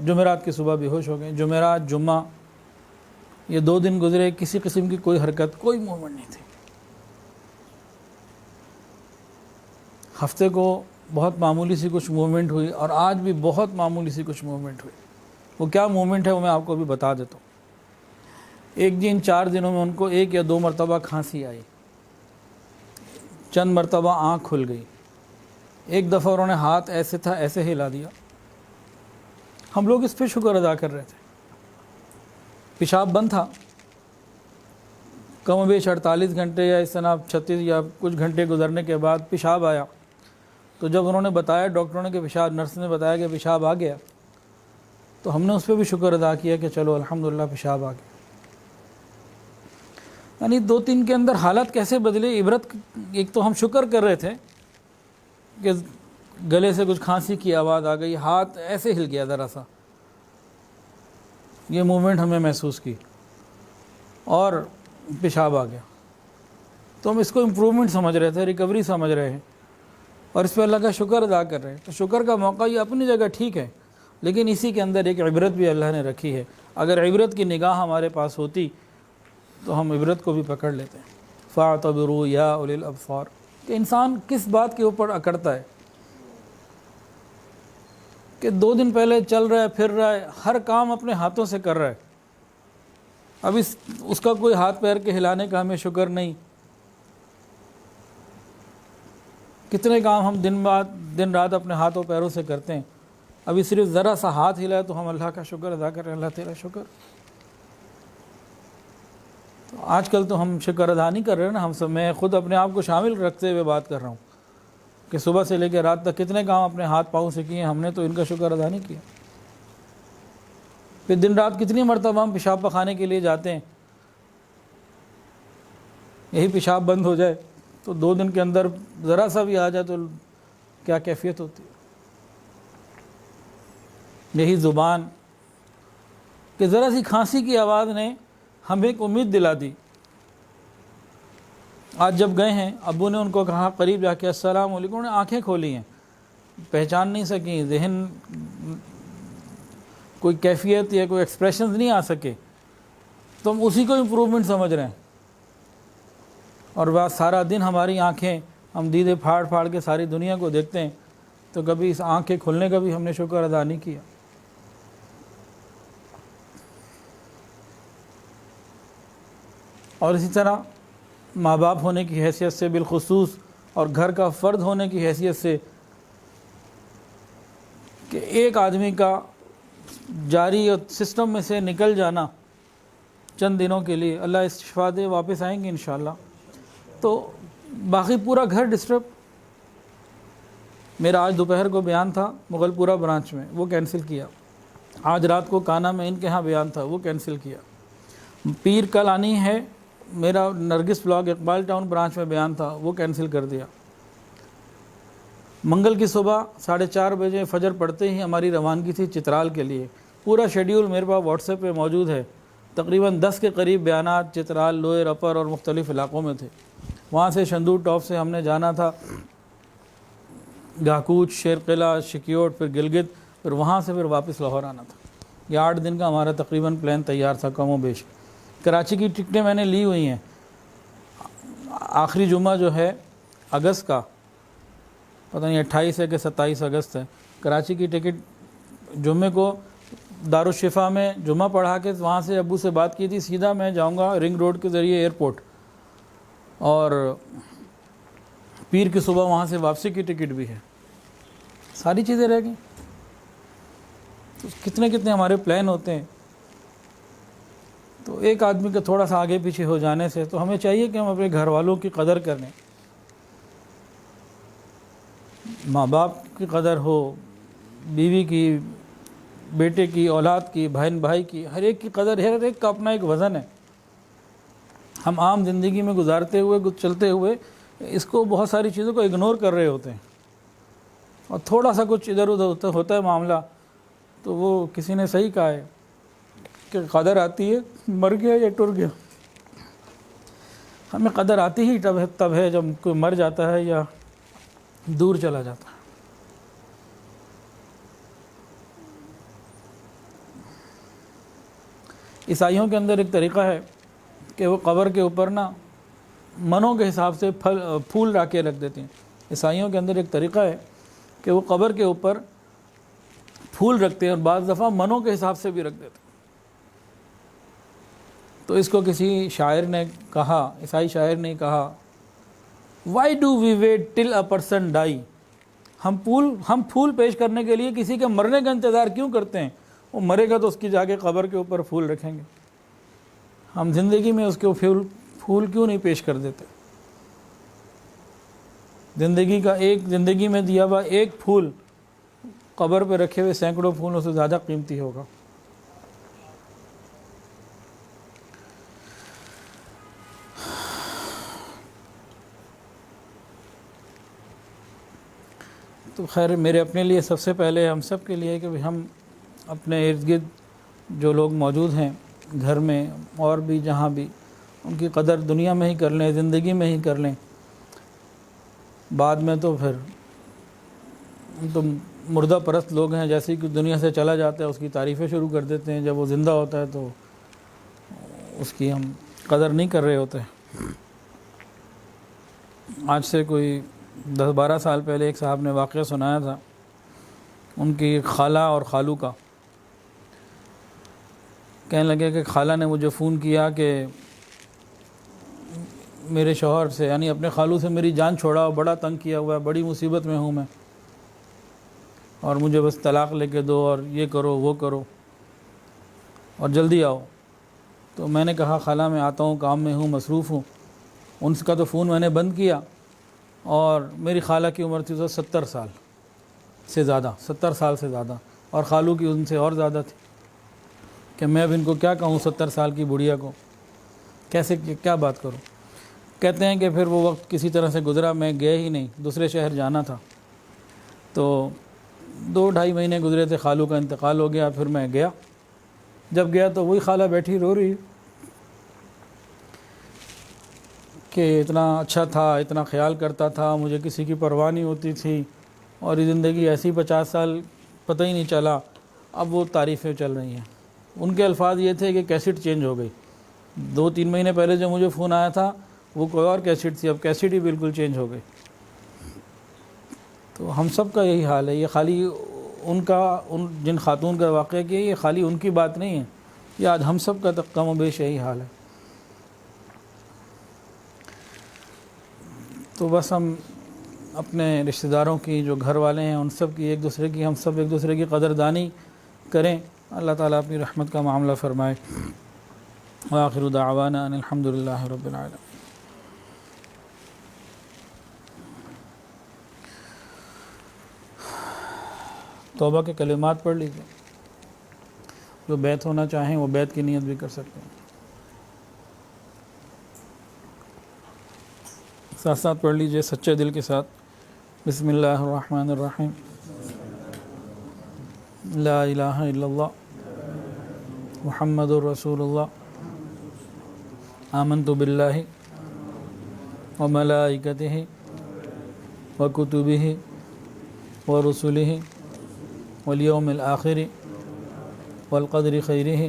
جمعرات کی صبح بے ہوش ہو گئیں. جمعرات, جمعہ, یہ 2 دن گزرے, کسی قسم کی کوئی حرکت, کوئی موومنٹ نہیں تھی. ہفتے کو بہت معمولی سی کچھ موومنٹ ہوئی, اور آج بھی بہت معمولی سی کچھ موومنٹ ہوئی. وہ کیا موومنٹ ہے وہ میں آپ کو ابھی بتا دیتا ہوں. ایک دن 4 دنوں میں ان کو 1 یا 2 مرتبہ کھانسی آئی, چند مرتبہ آنکھ کھل گئی. ایک دفعہ انہوں نے ہاتھ ایسے تھا ایسے ہلا دیا. ہم لوگ اس پہ شکر ادا کر رہے تھے. پیشاب بند تھا, کم و بیش 48 گھنٹے یا اس طرح 36 یا کچھ گھنٹے گزرنے کے بعد پیشاب آیا. تو جب انہوں نے بتایا ڈاکٹروں نے کہ پیشاب, نرس نے بتایا کہ پیشاب آ گیا, تو ہم نے اس پہ بھی شکر ادا کیا کہ چلو الحمدللہ پیشاب آ گیا. یعنی 2-3 کے اندر حالت کیسے بدلے, عبرت. ایک تو ہم شکر کر رہے تھے کہ گلے سے کچھ کھانسی کی آواز آ گئی, ہاتھ ایسے ہل گیا ذرا سا, یہ موومنٹ ہمیں محسوس کی, اور پیشاب آ گیا. تو ہم اس کو امپرومنٹ سمجھ رہے تھے, ریکوری سمجھ رہے ہیں, اور اس پہ اللہ کا شکر ادا کر رہے ہیں. تو شکر کا موقع یہ اپنی جگہ ٹھیک ہے, لیکن اسی کے اندر ایک عبرت بھی اللہ نے رکھی ہے. اگر عبرت کی نگاہ ہمارے پاس ہوتی تو ہم عبرت کو بھی پکڑ لیتے ہیں. فاعتبروا یا اولی الابصار، کہ انسان کس بات کے اوپر اکڑتا ہے کہ 2 دن پہلے چل رہا ہے، پھر رہا ہے، ہر کام اپنے ہاتھوں سے کر رہا ہے، اب اس کا کوئی ہاتھ پیر کے ہلانے کا ہمیں شکر نہیں۔ کتنے کام ہم دن رات اپنے ہاتھوں پیروں سے کرتے ہیں، ابھی صرف ذرا سا ہاتھ ہلا ہے تو ہم اللہ کا شکر ادا کریں، اللہ تیرا شکر۔ تو آج کل تو ہم شکر ادا نہیں کر رہے نا، میں خود اپنے آپ کو شامل رکھتے ہوئے بات کر رہا ہوں کہ صبح سے لے کے رات تک کتنے کام اپنے ہاتھ پاؤں سے کیے، ہم نے تو ان کا شکر ادا نہیں کیا۔ پھر دن رات کتنی مرتبہ ہم پیشاب پخانے کے لیے جاتے ہیں، یہی پیشاب بند ہو جائے تو 2 دن کے اندر ذرا سا بھی آ جائے تو کیا کیفیت ہوتی ہے۔ یہی زبان کہ ذرا سی کھانسی کی آواز نے ہمیں ایک امید دلا دی۔ آج جب گئے ہیں، ابو نے ان کو کہا قریب جا کے السلام علیکم، انہوں نے آنکھیں کھولی ہیں، پہچان نہیں سکیں، ذہن کوئی کیفیت یا کوئی ایکسپریشنز نہیں آ سکے، تو ہم اسی کو امپروومنٹ سمجھ رہے ہیں، اور بعد سارا دن ہماری آنکھیں ہم دیدے پھاڑ پھاڑ کے ساری دنیا کو دیکھتے ہیں، تو کبھی اس آنکھ کے کھلنے کا بھی ہم نے شکر ادا نہیں کیا۔ اور اسی طرح ماں باپ ہونے کی حیثیت سے بالخصوص، اور گھر کا فرد ہونے کی حیثیت سے، کہ ایک آدمی کا جاری اور سسٹم میں سے نکل جانا چند دنوں کے لیے، اللہ اس شفا دے واپس آئیں گے انشاءاللہ، تو باقی پورا گھر ڈسٹرب۔ میرا آج دوپہر کو بیان تھا مغل پورہ برانچ میں، وہ کینسل کیا۔ آج رات کو کانا میں ان کے ہاں بیان تھا، وہ کینسل کیا۔ پیر کل آنی ہے، میرا نرگس بلاک اقبال ٹاؤن برانچ میں بیان تھا، وہ کینسل کر دیا۔ منگل کی صبح 4:30 بجے فجر پڑھتے ہی ہماری روانگی تھی چترال کے لیے، پورا شیڈیول میرے پاس واٹس ایپ پہ موجود ہے، تقریباً 10 کے قریب بیانات چترال، لوئر، اپر اور مختلف علاقوں میں تھے۔ وہاں سے شندور ٹاپ سے ہم نے جانا تھا گاکوچ، شیر قلعہ، شکیوٹ، پھر گلگت، پھر وہاں سے پھر واپس لاہور آنا تھا۔ یہ 8 دن کا ہمارا تقریباً پلان تیار تھا کم و بیش۔ کراچی کی ٹکٹیں میں نے لی ہوئی ہیں، آخری جمعہ جو ہے اگست کا، پتہ نہیں 28 ہے کہ 27 اگست ہے، کراچی کی ٹکٹ جمعے کو دارالشفا میں جمعہ پڑھا کے وہاں سے ابو سے بات کی تھی، سیدھا میں جاؤں گا رنگ روڈ کے ذریعے ایئرپورٹ، اور پیر کی صبح وہاں سے واپسی کی ٹکٹ بھی ہے۔ ساری چیزیں رہ گئیں، تو کتنے ہمارے پلان ہوتے ہیں۔ تو ایک آدمی کا تھوڑا سا آگے پیچھے ہو جانے سے، تو ہمیں چاہیے کہ ہم اپنے گھر والوں کی قدر کریں، ماں باپ کی قدر ہو، بیوی کی، بیٹے کی، اولاد کی، بہن بھائی کی، ہر ایک کی قدر ہے، ہر ایک کا اپنا ایک وزن ہے۔ ہم عام زندگی میں گزارتے ہوئے چلتے ہوئے اس کو بہت ساری چیزوں کو اگنور کر رہے ہوتے ہیں، اور تھوڑا سا کچھ ادھر ادھر ہوتا ہے معاملہ، تو وہ کسی نے صحیح کہا ہے کہ قدر آتی ہے مر گیا یا ٹر گیا۔ ہمیں قدر آتی ہی تب ہے جب کوئی مر جاتا ہے یا دور چلا جاتا ہے۔ عیسائیوں کے اندر ایک طریقہ ہے کہ وہ قبر کے اوپر نا منوں کے حساب سے پھول رکھ کے رکھ دیتے ہیں۔ عیسائیوں کے اندر ایک طریقہ ہے کہ وہ قبر کے اوپر پھول رکھتے ہیں، اور بعض دفعہ منوں کے حساب سے بھی رکھ دیتے ہیں۔ تو اس کو کسی شاعر نے کہا، عیسائی شاعر نے کہا، Why do we wait till a person die؟ ہم پھول پیش کرنے کے لیے کسی کے مرنے کا انتظار کیوں کرتے ہیں؟ وہ مرے گا تو اس کی جا کے قبر کے اوپر پھول رکھیں گے۔ ہم زندگی میں اس کے پھول کیوں نہیں پیش کر دیتے؟ زندگی میں دیا ہوا ایک پھول قبر پہ رکھے ہوئے سینکڑوں پھولوں سے زیادہ قیمتی ہوگا۔ تو خیر، میرے اپنے لیے سب سے پہلے ہم سب کے لیے کہ ہم اپنے ارد گرد جو لوگ موجود ہیں گھر میں اور بھی جہاں بھی، ان کی قدر دنیا میں ہی کر لیں، زندگی میں ہی کر لیں۔ بعد میں تو پھر تو مردہ پرست لوگ ہیں، جیسے کہ دنیا سے چلا جاتا ہے اس کی تعریفیں شروع کر دیتے ہیں، جب وہ زندہ ہوتا ہے تو اس کی ہم قدر نہیں کر رہے ہوتے ہیں۔ آج سے کوئی 10-12 سال پہلے ایک صاحب نے واقعہ سنایا تھا ان کی خالہ اور خالو کا. کہنے لگے کہ خالہ نے مجھے فون کیا کہ میرے شوہر سے یعنی اپنے خالو سے میری جان چھوڑا، بڑا تنگ کیا ہوا ہے، بڑی مصیبت میں ہوں میں، اور مجھے بس طلاق لے کے دو اور یہ کرو وہ کرو اور جلدی آؤ. تو میں نے کہا خالہ میں آتا ہوں، کام میں ہوں، مصروف ہوں. ان کا تو فون میں نے بند کیا، اور میری خالہ کی عمر تھی تو 70 سال سے زیادہ، 70 سال سے زیادہ، اور خالو کی ان سے اور زیادہ تھی کہ میں اب ان کو کیا کہوں 70 سال کی بڑھیا کو، کیسے کیا بات کروں. کہتے ہیں کہ پھر وہ وقت کسی طرح سے گزرا، میں گئے ہی نہیں، دوسرے شہر جانا تھا. تو 2-2.5 مہینے گزرے تھے، خالو کا انتقال ہو گیا. پھر میں گیا، جب گیا تو وہی خالہ بیٹھی رو رہی کہ اتنا اچھا تھا، اتنا خیال کرتا تھا، مجھے کسی کی پرواہ نہیں ہوتی تھی، اور یہ زندگی ایسی 50 سال پتہ ہی نہیں چلا. اب وہ تعریفیں چل رہی ہیں. ان کے الفاظ یہ تھے کہ کیسٹ چینج ہو گئی. 2-3 مہینے پہلے جو مجھے فون آیا تھا وہ کوئی اور کیسٹ تھی، اب کیسٹ ہی بالکل چینج ہو گئی. تو ہم سب کا یہی حال ہے. یہ خالی ان جن خاتون کا واقعہ کیا یہ خالی ان کی بات نہیں ہے، یہ آج ہم سب کا کم و بیش یہی حال ہے. تو بس ہم اپنے رشتہ داروں کی، جو گھر والے ہیں، ان سب کی ہم سب ایک دوسرے کی قدردانی کریں. اللہ تعالیٰ اپنی رحمت کا معاملہ فرمائے. وآخر دعوانا ان الحمد للہ رب العالمین. توبہ کے کلمات پڑھ لیجیے. جو بیعت ہونا چاہیں وہ بیعت کی نیت بھی کر سکتے ہیں. ساتھ ساتھ پڑھ لیجیے سچے دل کے ساتھ. بسم اللہ الرحمن الرحیم. لا الہ الا اللہ محمد الرسول اللہ. آمنت باللہ وملائکتہ وکتبہ ورسلہ والیوم الآخر والقدر خیرہ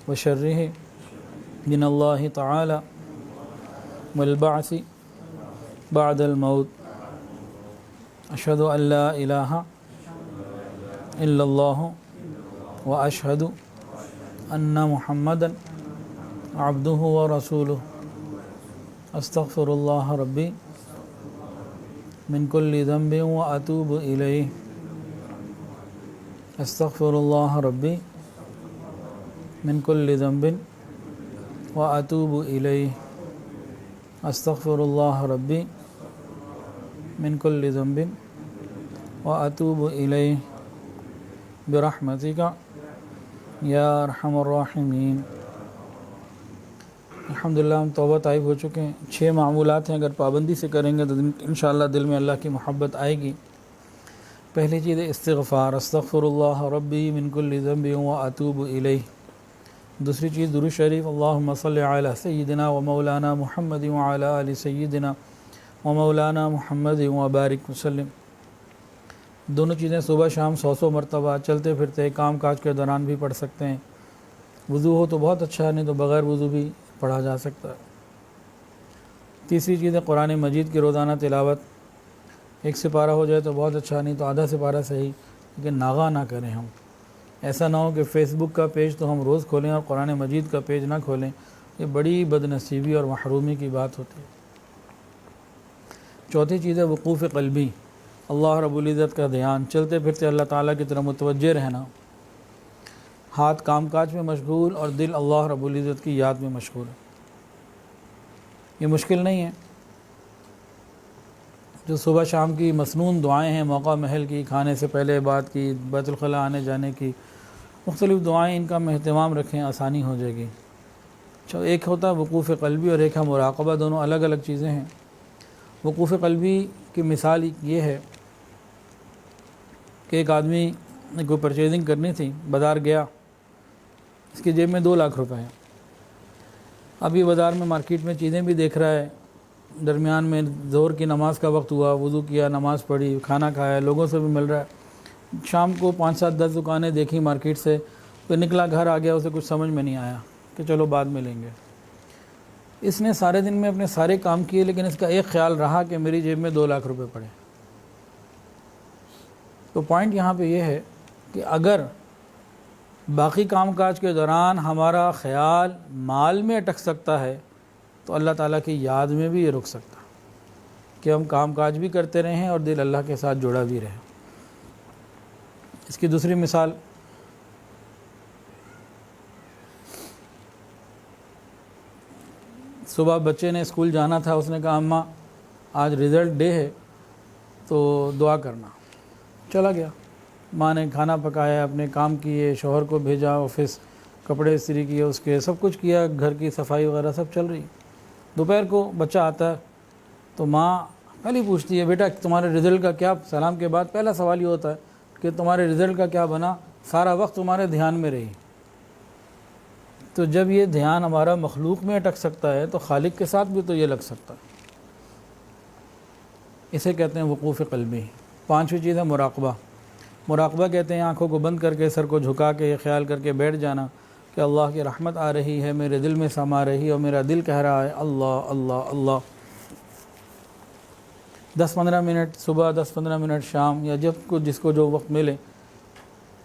وشرہ من اللہ تعالی والبعث بعد الموت. اشہد ان لا الہ الا اللہ واشہد ان محمدا عبدہ ورسولہ. استغفر اللہ ربی من کل ذنب واتوب الیہ. استغفر اللہ ربی من کل ذنب واتوب الیہ. استغفر اللہ ربی من کل ذنب واتوب الیہ برحمتک یا ارحم الراحمین. الحمدللہ ہم توبہ طائب ہو چکے ہیں. 6 معمولات ہیں، اگر پابندی سے کریں گے تو انشاءاللہ دل میں اللہ کی محبت آئے گی. پہلی چیز ہے استغفار. استغفر اللہ ربی من کل ذنب واتوب الیہ. دوسری چیز درود شریف. اللہم صلی علی سیدنا و مولانا محمد وعلی آل سیدنا و مولانا محمد وبارک وسلم. دونوں چیزیں صبح شام 100 مرتبہ چلتے پھرتے کام کاج کے دوران بھی پڑھ سکتے ہیں. وضو ہو تو بہت اچھا، نہیں تو بغیر وضو بھی پڑھا جا سکتا ہے. تیسری چیز ہے قرآن مجید کی روزانہ تلاوت. 1 سپارہ ہو جائے تو بہت اچھا، نہیں تو آدھا سپارہ صحیح، لیکن ناغہ نہ کریں. ہم ایسا نہ ہو کہ فیس بک کا پیج تو ہم روز کھولیں اور قرآن مجید کا پیج نہ کھولیں. یہ بڑی بد نصیبی اور محرومی کی بات ہوتی ہے. چوتھی چیز ہے وقوف قلبی. اللہ رب العزت کا دھیان، چلتے پھرتے اللہ تعالیٰ کی طرف متوجہ رہنا. ہاتھ کام کاج میں مشغول اور دل اللہ رب العزت کی یاد میں مشغول ہے. یہ مشکل نہیں ہے. جو صبح شام کی مسنون دعائیں ہیں، موقع محل کی، کھانے سے پہلے بات کی، بیت الخلاء آنے جانے کی مختلف دعائیں، ان کا اہتمام رکھیں، آسانی ہو جائے گی. ایک ہوتا ہے وقوف قلبی اور ایک ہے مراقبہ. دونوں الگ الگ چیزیں ہیں. وقوف قلبی کی مثال یہ ہے کہ ایک آدمی نے کوئی پرچیزنگ کرنی تھی، بازار گیا، اس کی جیب میں 2 لاکھ روپے ہیں. اب یہ بازار میں مارکیٹ میں چیزیں بھی دیکھ رہا ہے. درمیان میں ظہر کی نماز کا وقت ہوا، وضو کیا، نماز پڑھی، کھانا کھایا، لوگوں سے بھی مل رہا ہے. شام کو 5-7-10 دکانیں دیکھی مارکیٹ سے، پھر نکلا، گھر آ گیا. اسے کچھ سمجھ میں نہیں آیا کہ چلو بعد میں لیں گے. اس نے سارے دن میں اپنے سارے کام کیے، لیکن اس کا ایک خیال رہا کہ میری جیب میں 2 لاکھ روپے پڑے۔ تو پوائنٹ یہاں پہ یہ ہے کہ اگر باقی کام کاج کے دوران ہمارا خیال مال میں اٹک سکتا ہے تو اللہ تعالیٰ کی یاد میں بھی یہ رک سکتا ہے کہ ہم کام کاج بھی کرتے رہیں اور دل اللہ کے ساتھ جڑا بھی رہے۔ اس کی دوسری مثال، صبح بچے نے اسکول جانا تھا، اس نے کہا اماں آج رزلٹ ڈے ہے تو دعا کرنا۔ چلا گیا، ماں نے کھانا پکایا، اپنے کام کیے، شوہر کو بھیجا آفس، کپڑے استری کیے، اس کے سب کچھ کیا، گھر کی صفائی وغیرہ سب چل رہی۔ دوپہر کو بچہ آتا ہے تو ماں پہلے پوچھتی ہے بیٹا تمہارے رزلٹ کا کیا، سلام کے بعد پہلا سوال یہ ہوتا ہے کہ تمہارے رزلٹ کا کیا بنا، سارا وقت تمہارے دھیان میں رہی۔ تو جب یہ دھیان ہمارا مخلوق میں اٹک سکتا ہے تو خالق کے ساتھ بھی تو یہ لگ سکتا ہے۔ اسے کہتے ہیں وقوف قلبی۔ پانچویں چیز ہے مراقبہ۔ مراقبہ کہتے ہیں آنکھوں کو بند کر کے، سر کو جھکا کے، یہ خیال کر کے بیٹھ جانا کہ اللہ کی رحمت آ رہی ہے، میرے دل میں سما رہی ہے اور میرا دل کہہ رہا ہے اللہ اللہ اللہ۔ 10-15 منٹ صبح، 10-15 منٹ شام، یا جس کو جو وقت ملے،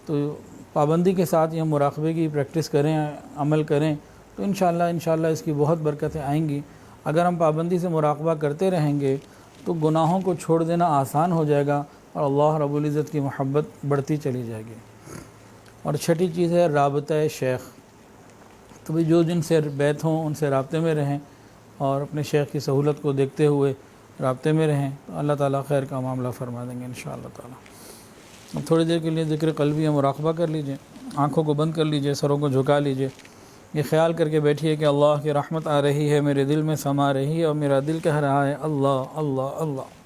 تو پابندی کے ساتھ یہ مراقبے کی پریکٹس کریں، عمل کریں تو انشاءاللہ اس کی بہت برکتیں آئیں گی۔ اگر ہم پابندی سے مراقبہ کرتے رہیں گے تو گناہوں کو چھوڑ دینا آسان ہو جائے گا اور اللہ رب العزت کی محبت بڑھتی چلی جائے گی۔ اور چھٹی چیز ہے رابطہ شیخ۔ تو بھی جو جن سے بیت ہوں ان سے رابطے میں رہیں اور اپنے شیخ کی سہولت کو دیکھتے ہوئے رابطے میں رہیں تو اللہ تعالیٰ خیر کا معاملہ فرما دیں گے انشاءاللہ تعالیٰ۔ اب تھوڑی دیر کے لیے ذکر قلبی مراقبہ کر لیجئے، آنکھوں کو بند کر لیجئے، سروں کو جھکا لیجئے، یہ خیال کر کے بیٹھیے کہ اللہ کی رحمت آ رہی ہے، میرے دل میں سما رہی ہے اور میرا دل کہہ رہا ہے اللہ اللہ اللہ۔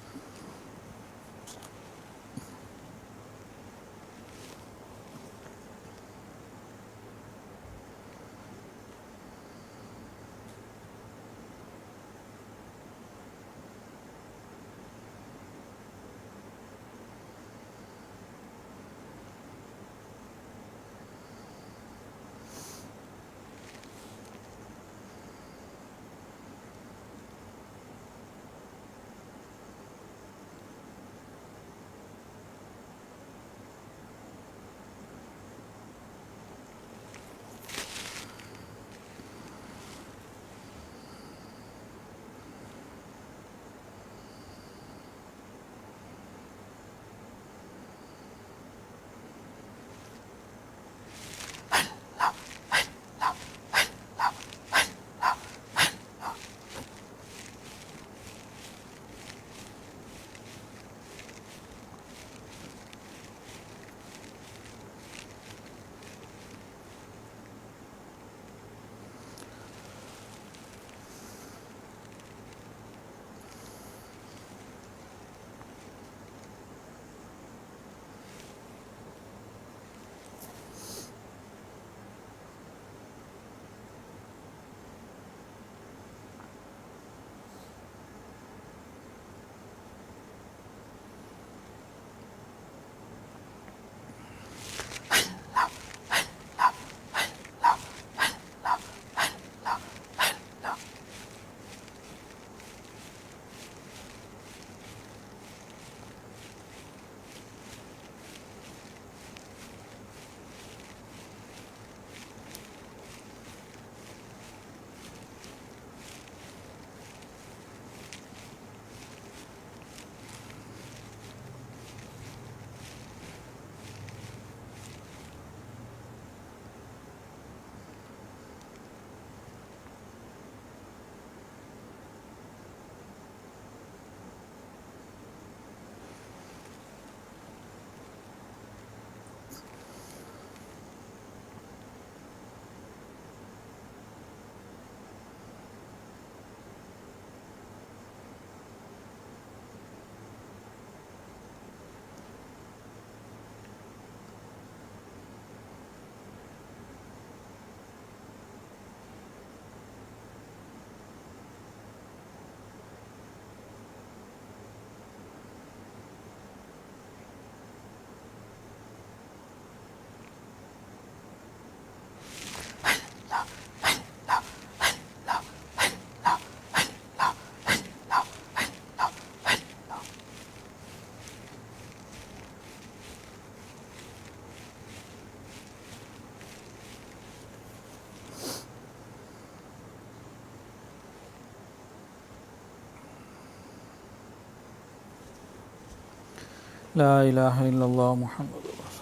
لا الہ الا اللہ محمد رسول اللہ۔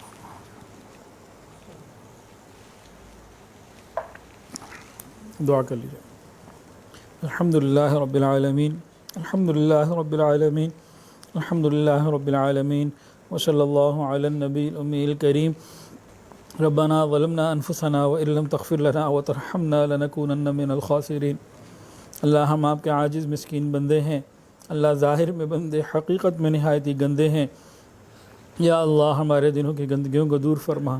دعا کر لیجیے۔ الحمدللہ رب العالمین، الحمدللہ رب العالمین، الحمدللہ رب العالمین، وصلی اللہ علی النبی الامی الکریم۔ ربنا ظلمنا انفسنا وان لم تغفر لنا وترحمنا لنکونن من الخاسرین۔ اللہ ہم آپ کے عاجز مسکین بندے ہیں، اللہ ظاہر میں بندے، حقیقت میں نہایت ہی گندے ہیں۔ یا اللہ ہمارے دلوں کی گندگیوں کو دور فرما،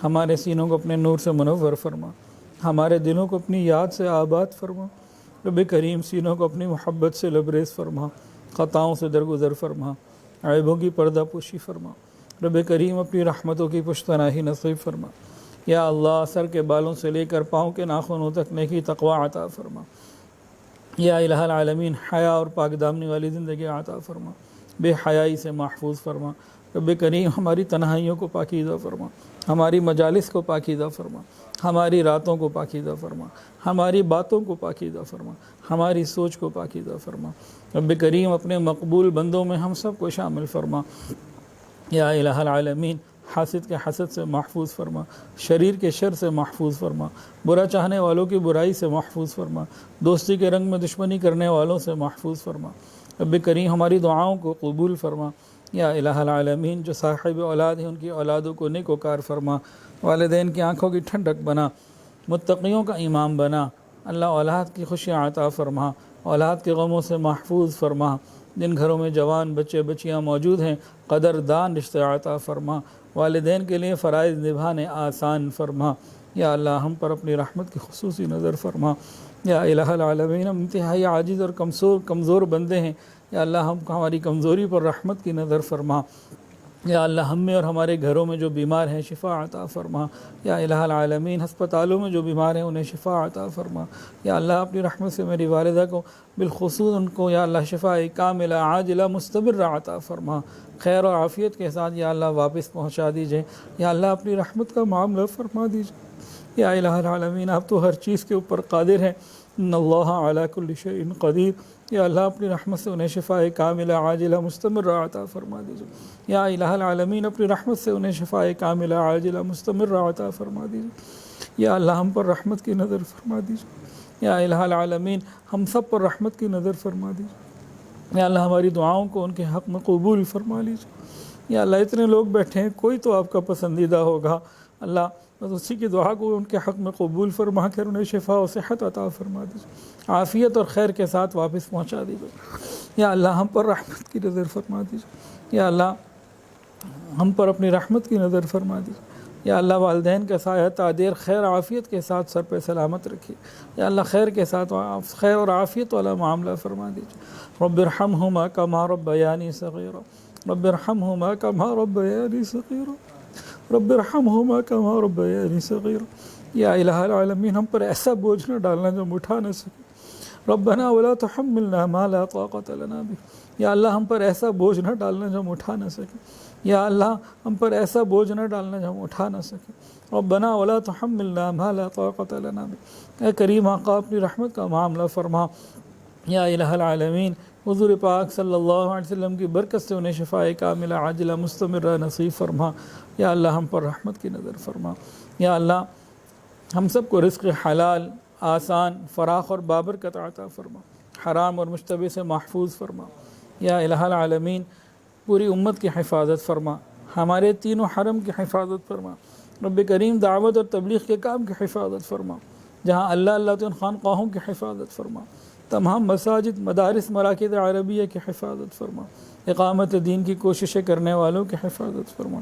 ہمارے سینوں کو اپنے نور سے منور فرما، ہمارے دلوں کو اپنی یاد سے آباد فرما۔ رب کریم سینوں کو اپنی محبت سے لبریز فرما، خطاؤں سے درگزر فرما، عیبوں کی پردہ پوشی فرما۔ رب کریم اپنی رحمتوں کی پشتناہی نصیب فرما۔ یا اللہ سر کے بالوں سے لے کر پاؤں کے ناخنوں تک نیکی تقوی عطا فرما۔ یا الہ العالمین حیا اور پاک دامنی والی زندگی عطا فرما، بے حیائی سے محفوظ فرما۔ رب کریم ہماری تنہائیوں کو پاکیزہ فرما، ہماری مجالس کو پاکیزہ فرما، ہماری راتوں کو پاکیزہ فرما، ہماری باتوں کو پاکیزہ فرما، ہماری سوچ کو پاکیزہ فرما۔ رب کریم اپنے مقبول بندوں میں ہم سب کو شامل فرما۔ یا الہ العالمین حاسد کے حسد سے محفوظ فرما، شریر کے شر سے محفوظ فرما، برا چاہنے والوں کی برائی سے محفوظ فرما، دوستی کے رنگ میں دشمنی کرنے والوں سے محفوظ فرما۔ رب کریم ہماری دعاؤں کو قبول فرما۔ یا الہ العالمین جو صاحب اولاد ہیں ان کی اولادوں کو نیک وکار فرما، والدین کی آنکھوں کی ٹھنڈک بنا، متقیوں کا امام بنا۔ اللہ اولاد کی خوشیاں عطا فرما، اولاد کے غموں سے محفوظ فرما۔ جن گھروں میں جوان بچے بچیاں موجود ہیں قدردان رشتہ عطا فرما، والدین کے لیے فرائض نبھانے آسان فرما۔ یا اللہ ہم پر اپنی رحمت کی خصوصی نظر فرما۔ یا الہ العالمین ہم انتہائی عاجز اور کمزور بندے ہیں، یا اللہ ہماری کمزوری پر رحمت کی نظر فرما۔ یا اللہ ہم میں اور ہمارے گھروں میں جو بیمار ہیں شفا عطا فرما۔ یا الہ العالمین ہسپتالوں میں جو بیمار ہیں انہیں شفا عطا فرما۔ یا اللہ اپنی رحمت سے میری والدہ کو بالخصوص ان کو یا اللہ شفا کاملہ عاجلہ مستمرہ عطا فرما، خیر اور عافیت کے ساتھ یا اللہ واپس پہنچا دیجئے۔ یا اللہ اپنی رحمت کا معاملہ فرما دیجئے۔ یا الہ العالمین آپ تو ہر چیز کے اوپر قادر ہیں، ان اللہ علی کل شیء قدیر۔ یا اللہ اپنی رحمت سے انہیں شفا کاملہ عاجلہ مستمرہ عطا فرما دیجئے۔ یا الہ العالمین اپنی رحمت سے انہیں شفا کاملہ عاجلہ مستمرہ عطا فرما دیجئے۔ یا اللہ ہم پر رحمت کی نظر فرما دیجئے۔ یا الہ العالمین ہم سب پر رحمت کی نظر فرما دیجئے۔ یا اللہ ہماری دعاؤں کو ان کے حق میں قبول فرما لیجئے۔ یا اللہ اتنے لوگ بیٹھے ہیں، کوئی تو آپ کا پسندیدہ ہوگا، اللہ بس اسی کی دعا کو ان کے حق میں قبول فرما کر انہیں شفا و صحت عطا فرما دیجئے، عافیت اور خیر کے ساتھ واپس پہنچا دیجئے۔ یا اللہ ہم پر رحمت کی نظر فرما دیجئے۔ یا اللہ ہم پر اپنی رحمت کی نظر فرما دیجئے۔ یا اللہ والدین کا سایہ تعدیر خیر عافیت کے ساتھ سر پہ سلامت رکھیے۔ یا اللہ خیر کے ساتھ خیر اور عافیت والا معاملہ فرما دیجئے۔ رب ارحمہما کما ربیانی صغیرا، رب ارحمہما کما ربیانی صغیرا، رب ارحمہما کما ربیانی صغیرا۔ یا الہ العالمین ہم پر ایسا بوجھ نہ ڈالنا جو ہم اٹھا نہ سکیں۔ ربنا ولا تحملنا ما لا طاقت لنا به۔ یا اللہ ہم پر ایسا بوجھ نہ ڈالنا جو ہم اٹھا نہ سکیں۔ یا اللہ ہم پر ایسا بوجھ نہ ڈالنا جو ہم اٹھا نہ سکیں۔ ربنا ولا تحملنا ما لا طاقت لنا به۔ اے کریم آقا اپنی رحمت کا معاملہ فرما۔ یا الہ العالمین حضور پاک صلی اللہ علیہ وسلم کی برکت سے انہیں شفا کاملہ عاجلہ مستمرہ نصیب فرما۔ یا اللہ ہم پر رحمت کی نظر فرما۔ یا اللہ ہم سب کو رزق حلال آسان فراخ اور بابرکت عطا فرما، حرام اور مشتبہ سے محفوظ فرما۔ یا الہ العالمین پوری امت کی حفاظت فرما، ہمارے تینوں حرم کی حفاظت فرما۔ رب کریم دعوت اور تبلیغ کے کام کی حفاظت فرما، جہاں اللہ اللہ تو ان خانقاہوں کی حفاظت فرما، تمام مساجد مدارس مراکز عربیہ کی حفاظت فرما، اقامت دین کی کوششیں کرنے والوں کی حفاظت فرما۔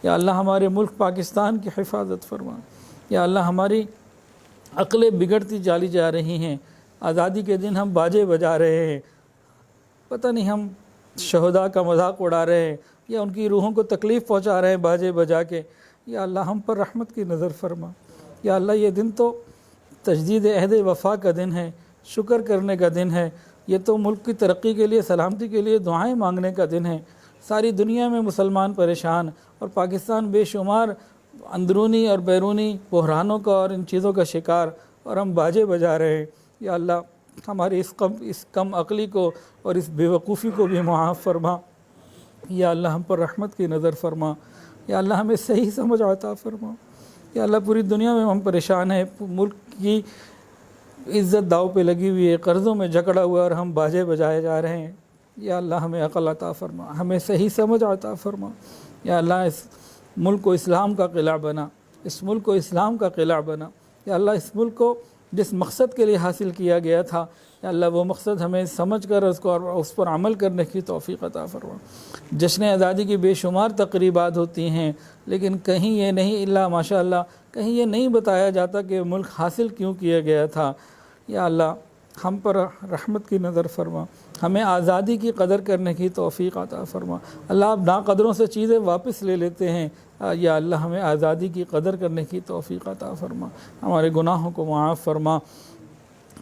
یا اللہ ہمارے ملک پاکستان کی حفاظت فرما۔ یا اللہ ہماری عقلیں بگڑتی چلی جا رہی ہیں، آزادی کے دن ہم باجے بجا رہے ہیں، پتہ نہیں ہم شہداء کا مذاق اڑا رہے ہیں یا ان کی روحوں کو تکلیف پہنچا رہے ہیں باجے بجا کے۔ یا اللہ ہم پر رحمت کی نظر فرما۔ یا اللہ یہ دن تو تجدید عہد وفا کا دن ہے، شکر کرنے کا دن ہے، یہ تو ملک کی ترقی کے لیے سلامتی کے لیے دعائیں مانگنے کا دن ہے۔ ساری دنیا میں مسلمان پریشان اور پاکستان بے شمار اندرونی اور بیرونی بحرانوں کا اور ان چیزوں کا شکار، اور ہم باجے بجا رہے ہیں۔ یا اللہ ہماری اس کم عقلی کو اور اس بے وقوفی کو بھی معاف فرما۔ یا اللہ ہم پر رحمت کی نظر فرما، یا اللہ ہمیں صحیح سمجھ عطا فرما، یا اللہ پوری دنیا میں ہم پریشان ہیں، ملک کی عزت داؤ پہ لگی ہوئی ہے، قرضوں میں جکڑا ہوا ہے اور ہم باجے بجائے جا رہے ہیں، یا اللہ ہمیں عقل عطا فرما، ہمیں صحیح سمجھ عطا فرما، یا اللہ اس ملک کو اسلام کا قلعہ بنا، اس ملک کو اسلام کا قلعہ بنا، یا اللہ اس ملک کو جس مقصد کے لیے حاصل کیا گیا تھا، یا اللہ وہ مقصد ہمیں سمجھ کر اس پر عمل کرنے کی توفیق عطا فرما۔ جشن آزادی کی بے شمار تقریبات ہوتی ہیں، لیکن کہیں یہ نہیں الا ماشاء اللہ کہیں یہ نہیں بتایا جاتا کہ ملک حاصل کیوں کیا گیا تھا۔ یا اللہ ہم پر رحمت کی نظر فرما، ہمیں آزادی کی قدر کرنے کی توفیق عطا فرما۔ اللہ آپ ناقدروں سے چیزیں واپس لے لیتے ہیں، یا اللہ ہمیں آزادی کی قدر کرنے کی توفیق عطا فرما، ہمارے گناہوں کو معاف فرما۔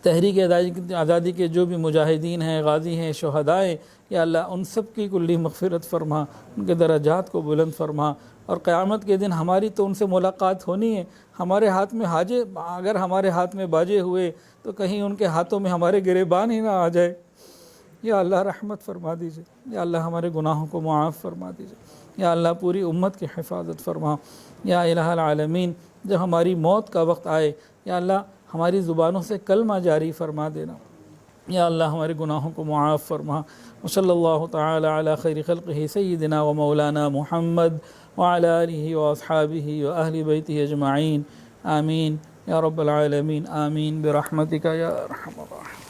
تحریک آزادی کے جو بھی مجاہدین ہیں، غازی ہیں، شہداء، یا اللہ ان سب کی کلی مغفرت فرما، ان کے درجات کو بلند فرما، اور قیامت کے دن ہماری تو ان سے ملاقات ہونی ہے، ہمارے ہاتھ میں اگر ہمارے ہاتھ میں باجے ہوئے تو کہیں ان کے ہاتھوں میں ہمارے گریبان ہی نہ آ جائے۔ یا اللہ رحمت فرما دیجئے، یا اللہ ہمارے گناہوں کو معاف فرما دیجئے، یا اللہ پوری امت کی حفاظت فرما۔ یا الہ العالمین جب ہماری موت کا وقت آئے، یا اللہ ہماری زبانوں سے کلمہ جاری فرما دینا، یا اللہ ہمارے گناہوں کو معاف فرما۔ وصلی اللہ تعالی علی خیر خلقہ سیدنا و مولانا محمد وعلی آلہ واصحابہ واہل بیتہ اجمعین، آمین یا رب العالمین، آمین برحمتک یا ارحم الراحمین۔